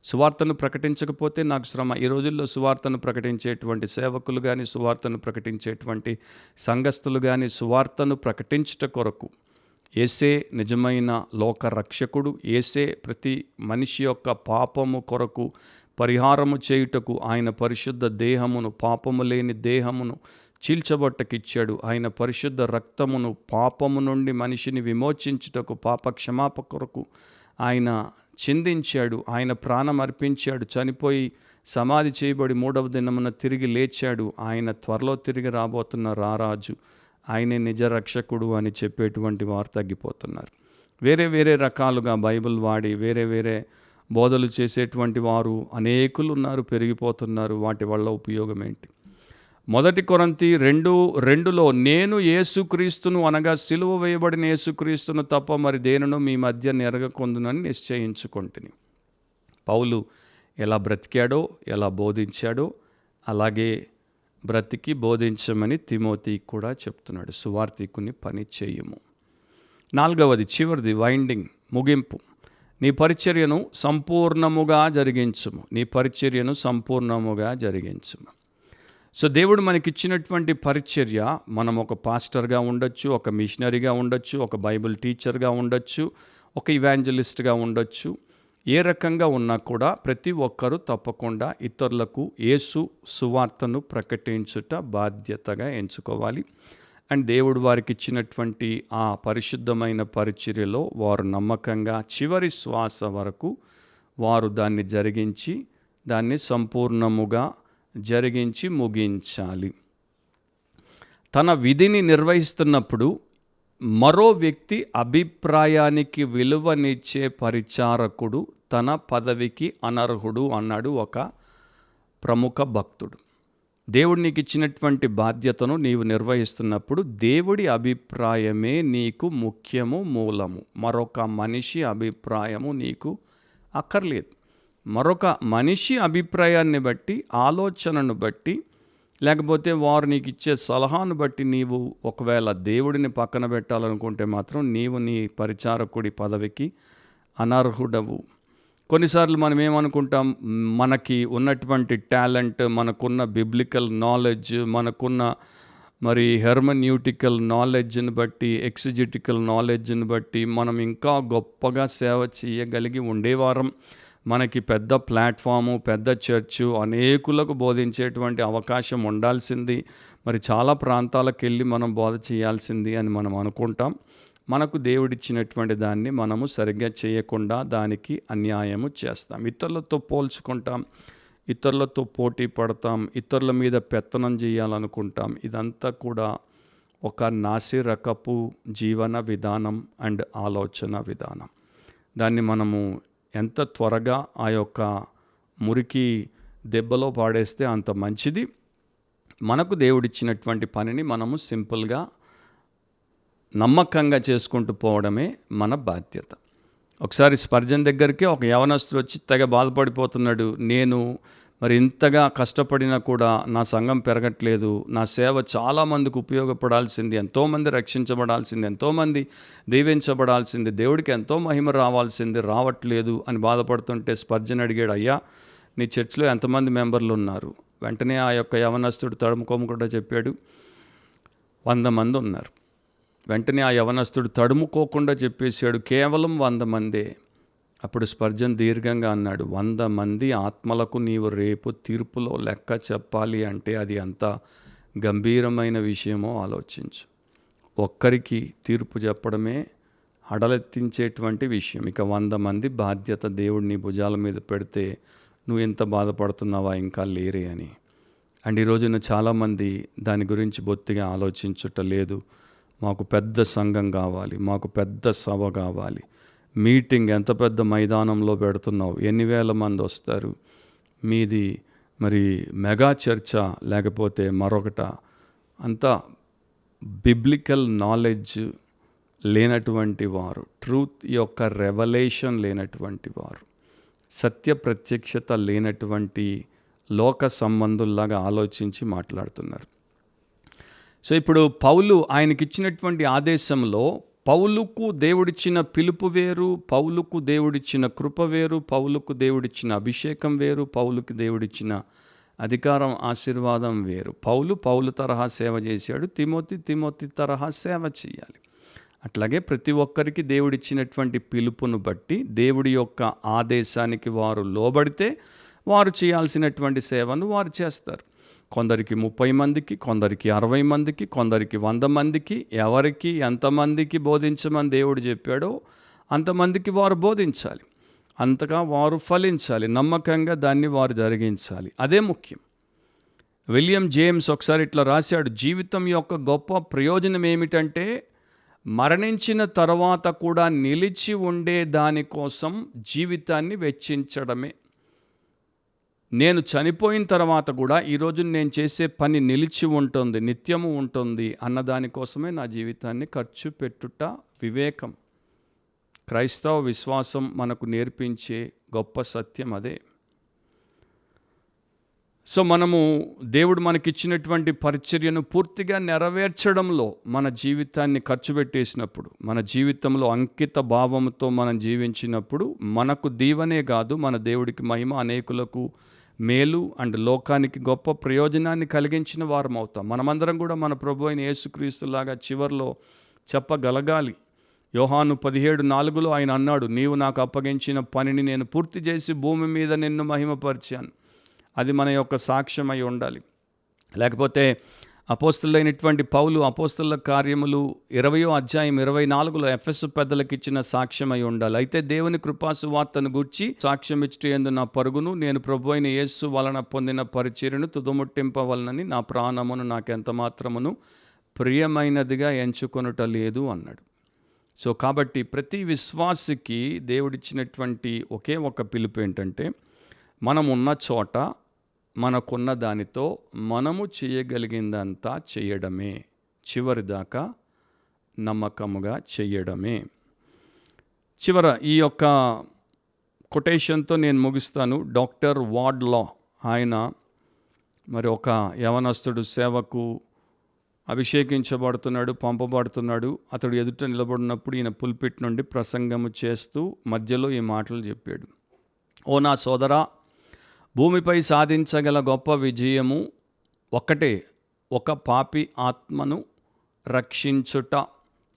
సువార్తను ప్రకటించకపోతే నాకు శ్రమ. ఈ రోజుల్లో సువార్తను ప్రకటించేటువంటి సేవకులు కానీ, సువార్తను ప్రకటించేటువంటి సంఘస్థులు కానీ, సువార్తను ప్రకటించుట కొరకు యేసే నిజమైన లోక రక్షకుడు, యేసే ప్రతి మనిషి యొక్క పాపము కొరకు పరిహారము చేయుటకు ఆయన పరిశుద్ధ దేహమును, పాపము లేని దేహమును చీల్చబట్టకిచ్చాడు. ఆయన పరిశుద్ధ రక్తమును పాపము నుండి మనిషిని విమోచించుటకు, పాప క్షమాపణ కొరకు ఆయన చిందించాడు. ఆయన ప్రాణం అర్పించాడు, చనిపోయి సమాధి చేయబడి 3వ దినమున తిరిగి లేచాడు. ఆయన త్వరలో తిరిగి రాబోతున్న రారాజు, ఆయనే నిజ రక్షకుడు అని చెప్పేటువంటి వారు తగ్గిపోతున్నారు. వేరే వేరే రకాలుగా బైబిల్ వాడి వేరే వేరే బోధలు చేసేటువంటి వారు అనేకులు ఉన్నారు, పెరిగిపోతున్నారు. వాటి వల్ల ఉపయోగం ఏంటి? 1 కొరింథీ 2:2 నేను యేసుక్రీస్తును అనగా సిలువ వేయబడిన యేసుక్రీస్తును తప్ప మరి దేనినో మీ మధ్య నెరగకొందునని నిశ్చయించుకొంటిని. పౌలు ఎలా బ్రతికాడో, ఎలా బోధించాడో అలాగే బ్రతికి బోధించమని తిమోతికి కూడా చెప్తున్నాడు. సువార్తికుని పని చేయము. 4వది చివరిది వైండింగ్, ముగింపు. నీ పరిచర్యను సంపూర్ణముగా జరిగించుము. నీ పరిచర్యను సంపూర్ణముగా జరిగించుము. సో దేవుడు మనకిచ్చినటువంటి పరిచర్య, మనం ఒక పాస్టర్గా ఉండొచ్చు, ఒక మిషనరీగా ఉండొచ్చు, ఒక బైబిల్ టీచర్గా ఉండొచ్చు, ఒక ఇవాంజలిస్ట్గా ఉండొచ్చు. ఏ రకంగా ఉన్నా కూడా ప్రతి ఒక్కరూ తప్పకుండా ఇతరులకు యేసు సువార్తను ప్రకటించుట బాధ్యతగా ఎంచుకోవాలి. అండ్ దేవుడు వారికి ఇచ్చినటువంటి ఆ పరిశుద్ధమైన పరిచర్యలో వారు నమ్మకంగా చివరి శ్వాస వరకు వారు దాన్ని జరిగించి, దాన్ని సంపూర్ణముగా జరిగించి ముగించాలి. తన విధిని నిర్వహిస్తున్నప్పుడు మరో వ్యక్తి అభిప్రాయానికి విలువనిచ్చే పరిచారకుడు తన పదవికి అనర్హుడు అన్నాడు ఒక ప్రముఖ భక్తుడు. దేవుడు నీకు ఇచ్చినటువంటి బాధ్యతను నీవు నిర్వహిస్తున్నప్పుడు దేవుడి అభిప్రాయమే నీకు ముఖ్యము, మూలము. మరొక మనిషి అభిప్రాయము నీకు అక్కర్లేదు. మరొక మనిషి అభిప్రాయాన్ని బట్టి, ఆలోచనను బట్టి, లేకపోతే వారు నీకు ఇచ్చే సలహాను బట్టి నీవు ఒకవేళ దేవుడిని పక్కన పెట్టాలనుకుంటే మాత్రం నీవు నీ పరిచారకుడి పదవికి అనర్హుడవు. కొన్నిసార్లు మనం ఏమనుకుంటాం, మనకి ఉన్నటువంటి టాలెంట్, మనకున్న బిబ్లికల్ నాలెడ్జ్, మనకున్న మరి హెర్మన్యూటికల్ నాలెడ్జ్ని బట్టి, ఎక్సిజిటికల్ నాలెడ్జ్ని బట్టి మనం ఇంకా గొప్పగా సేవ చేయగలిగి ఉండేవారం. మనకి పెద్ద ప్లాట్ఫాము, పెద్ద చర్చు, అనేకులకు బోధించేటువంటి అవకాశం ఉండాల్సింది, మరి చాలా ప్రాంతాలకు వెళ్ళి మనం బోధ చేయాల్సింది అని మనం అనుకుంటాం. మనకు దేవుడిచ్చినటువంటి దాన్ని మనము సరిగ్గా చేయకుండా దానికి అన్యాయము చేస్తాం. ఇతరులతో పోల్చుకుంటాం, ఇతరులతో పోటీ పడతాం, ఇతరుల మీద పెత్తనం చేయాలనుకుంటాం. ఇదంతా కూడా ఒక నాసిరకపు జీవన విధానం అండ్ ఆలోచన విధానం. దాన్ని మనము ఎంత త్వరగా ఆ యొక్క మురికి దెబ్బలో పాడేస్తే అంత మంచిది. మనకు దేవుడిచ్చినటువంటి పనిని మనము సింపుల్గా నమ్మకంగా చేసుకుంటూ పోవడమే మన బాధ్యత. ఒకసారి స్పర్జన్ దగ్గరికి ఒక యవనస్తుడు వచ్చి తెగ బాధపడిపోతున్నాడు. నేను మరి ఇంతగా కష్టపడినా కూడా నా సంఘం పెరగట్లేదు, నా సేవ చాలామందికి ఉపయోగపడాల్సింది, ఎంతోమంది రక్షించబడాల్సింది, ఎంతోమంది దీవించబడాల్సింది, దేవుడికి ఎంతో మహిమ రావాల్సింది, రావట్లేదు అని బాధపడుతుంటే స్పర్జన్ అడిగాడు, అయ్యా నీ చర్చ్లో ఎంతమంది మెంబర్లు ఉన్నారు? వెంటనే ఆ యొక్క యవనస్తుడు తడుముకోకుండా చెప్పాడు, 100 మంది ఉన్నారు. వెంటనే ఆ యవనస్తుడు తడుముకోకుండా చెప్పేశాడు, కేవలం 100 మందే. అప్పుడు స్పర్జన్ దీర్ఘంగా అన్నాడు, 100 మంది ఆత్మలకు నీవు రేపు తీర్పులో లెక్క చెప్పాలి అంటే అది అంత గంభీరమైన విషయమో ఆలోచించు. ఒక్కరికి తీర్పు చెప్పడమే హడలెత్తించేటువంటి విషయం. ఇక 100 మంది బాధ్యత దేవుడు నీ భుజాల మీద పెడితే నువ్వు ఎంత బాధపడుతున్నావా ఇంకా లేరే అని. అండ్ ఈరోజున చాలామంది దాని గురించి బొత్తిగా ఆలోచించుట లేదు. మాకు పెద్ద సంఘం కావాలి, మాకు పెద్ద సభ కావాలి, మీటింగ్ ఎంత పెద్ద మైదానంలో పెడుతున్నావు, ఎన్ని వేల మంది వస్తారు, మీది మరి మెగా చర్చ లేకపోతే మరొకట. అంతా బిబ్లికల్ నాలెడ్జ్ లేనటువంటి వారు, ట్రూత్ యొక్క రెవల్యూషన్ లేనటువంటి వారు, సత్య ప్రత్యక్షత లేనటువంటి లోక సంబంధుల్లాగా ఆలోచించి మాట్లాడుతున్నారు. సో ఇప్పుడు పౌలు ఆయనకిచ్చినటువంటి ఆదేశంలో పౌలుకు దేవుడిచ్చిన పిలుపు వేరు, పౌలుకు దేవుడిచ్చిన కృప వేరు, పౌలుకు దేవుడిచ్చిన అభిషేకం వేరు, పౌలుకు దేవుడిచ్చిన అధికారం ఆశీర్వాదం వేరు. పౌలు తరహా సేవ చేశాడు, తిమోతి తరహా సేవ చేయాలి. అట్లాగే ప్రతి ఒక్కరికి దేవుడిచ్చినటువంటి పిలుపును బట్టి దేవుడి యొక్క ఆదేశానికి వారు లోబడితే వారు చేయాల్సినటువంటి సేవను వారు చేస్తారు. కొందరికి 30 మందికి, కొందరికి 60 మందికి, కొందరికి 100 మందికి, ఎవరికి ఎంతమందికి బోధించమని దేవుడు చెప్పాడో అంతమందికి వారు బోధించాలి, అంతగా వారు ఫలించాలి, నమ్మకంగా దాన్ని వారు జరిగించాలి. అదే ముఖ్యం. విలియం జేమ్స్ ఒకసారి ఇట్లా రాశాడు, జీవితం యొక్క గొప్ప ప్రయోజనం ఏమిటంటే మరణించిన తర్వాత కూడా నిలిచి ఉండే దానికోసం జీవితాన్ని వెచ్చించడమే. నేను చనిపోయిన తర్వాత కూడా ఈరోజు నేను చేసే పని నిలిచి ఉంటుంది, నిత్యము ఉంటుంది అన్నదానికోసమే నా జీవితాన్ని ఖర్చు పెట్టుట వివేకం. క్రైస్తవ విశ్వాసం మనకు నేర్పించే గొప్ప సత్యం అదే. సో మనము దేవుడు మనకిచ్చినటువంటి పరిచర్యను పూర్తిగా నెరవేర్చడంలో మన జీవితాన్ని ఖర్చు పెట్టేసినప్పుడు, మన జీవితంలో అంకిత భావంతో మనం జీవించినప్పుడు మనకు దీవెనే కాదు, మన దేవుడికి మహిమ, అనేకులకు మేలు అండ్ లోకానికి గొప్ప ప్రయోజనాన్ని కలిగించిన వారం అవుతాం. మనమందరం కూడా మన ప్రభు అయిన యేసుక్రీస్తులాగా చివర్లో చెప్పగలగాలి. యోహాను 17:4 ఆయన అన్నాడు, నీవు నాకు అప్పగించిన పనిని నేను పూర్తి చేసి భూమి మీద నిన్ను మహిమపరిచాను. అది మన యొక్క సాక్ష్యమై ఉండాలి. లేకపోతే అపోస్తలులైనటువంటి పౌలు అపోస్తలుల కార్యములు 20వ అధ్యాయం 24లో ఎఫెసు పెద్దలకు ఇచ్చిన సాక్ష్యమై ఉండాలి. అయితే దేవుని కృపాసు వార్తను గూర్చి సాక్ష్యం ఇచ్చేందు నా పరుగును నేను ప్రభు అయిన యేసు వలన పొందిన పరిచర్యను తుదముట్టింపవలనని నా ప్రాణమును నాకెంత మాత్రమును ప్రియమైనదిగా ఎంచుకొనుట లేదు అన్నాడు. సో కాబట్టి ప్రతి విశ్వాసికి దేవుడిచ్చినటువంటి ఒకే ఒక పిలుపు ఏంటంటే, మనం ఉన్న చోట మనకున్న దానితో మనము చేయగలిగిందంతా చేయడమే, చివరిదాకా నమ్మకముగా చేయడమే. ఈ యొక్క కొటేషన్తో నేను ముగిస్తాను. డాక్టర్ వార్డ్లా ఆయన మరి ఒక యవనస్తుడు సేవకు అభిషేకించబడుతున్నాడు, పంపబడుతున్నాడు. అతడు ఎదుట నిలబడినప్పుడు ఈయన పుల్పిట్ నుండి ప్రసంగము చేస్తూ మధ్యలో ఈ మాటలు చెప్పాడు. ఓ నా సోదరా, భూమిపై సాధించగల గొప్ప విజయము ఒక్కటే, ఒక పాపి ఆత్మను రక్షించుట,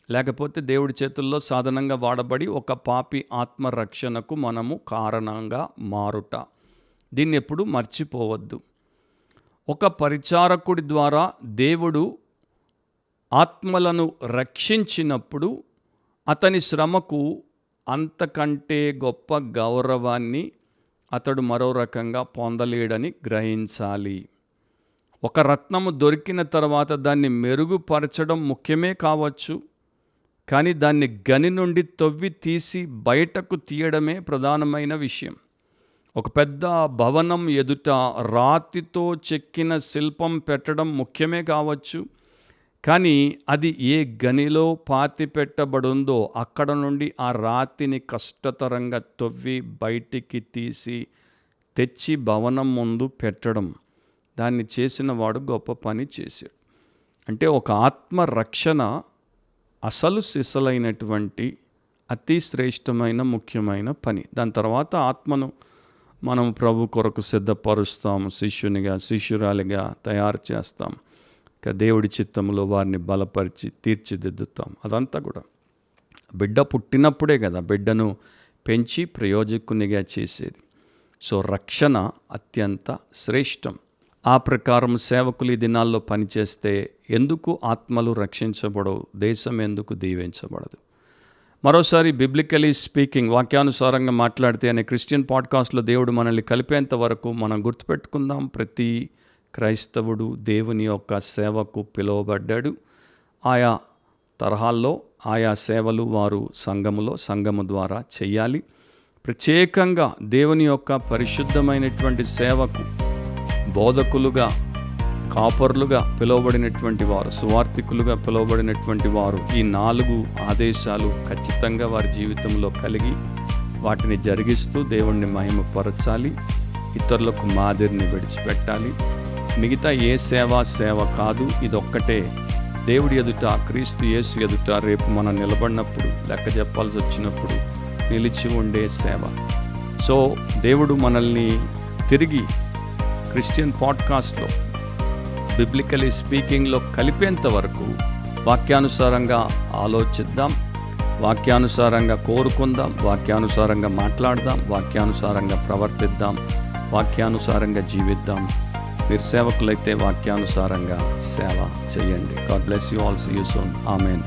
లేకపోతే దేవుడి చేతుల్లో సాధనంగా వాడబడి ఒక పాపి ఆత్మ రక్షణకు మనము కారణంగా మారుట. దీన్ని ఎప్పుడు మర్చిపోవద్దు. ఒక పరిచారకుడి ద్వారా దేవుడు ఆత్మలను రక్షించినప్పుడు అతని శ్రమకు అంతకంటే గొప్ప గౌరవాన్ని అతడు మరో రకంగా పొందలేడని గ్రహించాలి. ఒక రత్నము దొరికిన తర్వాత దాన్ని మెరుగుపరచడం ముఖ్యమే కావచ్చు, కానీ దాన్ని గని నుండి తవ్వి తీసి బయటకు తీయడమే ప్రధానమైన విషయం. ఒక పెద్ద భవనం ఎదుట రాతితో చెక్కిన శిల్పం పెట్టడం ముఖ్యమే కావచ్చు, కానీ అది ఏ గనిలో పాతి పెట్టబడుందో అక్కడ నుండి ఆ రాతిని కష్టతరంగా తవ్వి బయటికి తీసి తెచ్చి భవనం ముందు పెట్టడం, దాన్ని చేసిన వాడు గొప్ప పని చేశాడు. అంటే ఒక ఆత్మ రక్షణ అసలు సిసలైనటువంటి అతి శ్రేష్టమైన ముఖ్యమైన పని. దాని తర్వాత ఆత్మను మనం ప్రభు కొరకు సిద్ధపరుస్తాం, శిష్యునిగా శిష్యురాలిగా తయారు చేస్తాం, దేవుడి చిత్తంలో వారిని బలపరిచి తీర్చిదిద్దుతాం. అదంతా కూడా బిడ్డ పుట్టినప్పుడే కదా బిడ్డను పెంచి ప్రయోజకునిగా చేసేది. సో రక్షణ అత్యంత శ్రేష్టం. ఆ ప్రకారం సేవకులు ఈ దినాల్లో పనిచేస్తే ఎందుకు ఆత్మలు రక్షించబడవు, దేశం ఎందుకు దీవించబడదు? మరోసారి బిబ్లికలీ స్పీకింగ్, వాక్యానుసారంగా మాట్లాడితే అనే క్రిస్టియన్ పాడ్కాస్ట్లో దేవుడు మనల్ని కలిపేంత వరకు మనం గుర్తుపెట్టుకుందాం, ప్రతి క్రైస్తవుడు దేవుని యొక్క సేవకు పిలువబడ్డాడు. ఆయా తరహాల్లో ఆయా సేవలు వారు సంఘము ద్వారా చేయాలి. ప్రత్యేకంగా దేవుని యొక్క పరిశుద్ధమైనటువంటి సేవకు బోధకులుగా, కాపరులుగా పిలువబడినటువంటి వారు, సువార్థికులుగా పిలువబడినటువంటి వారు ఈ 4 ఆదేశాలు ఖచ్చితంగా వారి జీవితంలో కలిగి వాటిని జరిగిస్తూ దేవుణ్ణి మహిమపరచాలి, ఇతరులకు మాదిరిని విడిచిపెట్టాలి. మిగతా ఏ సేవ కాదు, ఇదొక్కటే దేవుడి ఎదుట, క్రీస్తు యేసు ఎదుట రేపు మనం నిలబడినప్పుడు, లెక్క చెప్పాల్సి వచ్చినప్పుడు నిలిచి ఉండే సేవ. సో దేవుడు మనల్ని తిరిగి క్రిస్టియన్ పాడ్కాస్ట్లో బిబ్లికలీ స్పీకింగ్లో కలిపేంత వరకు వాక్యానుసారంగా ఆలోచిద్దాం, వాక్యానుసారంగా కోరుకుందాం, వాక్యానుసారంగా మాట్లాడదాం, వాక్యానుసారంగా ప్రవర్తిద్దాం, వాక్యానుసారంగా జీవిద్దాం. మీరు సేవకులైతే వాక్యానుసారంగా సేవ చేయండి. God bless you all. See you soon. Amen.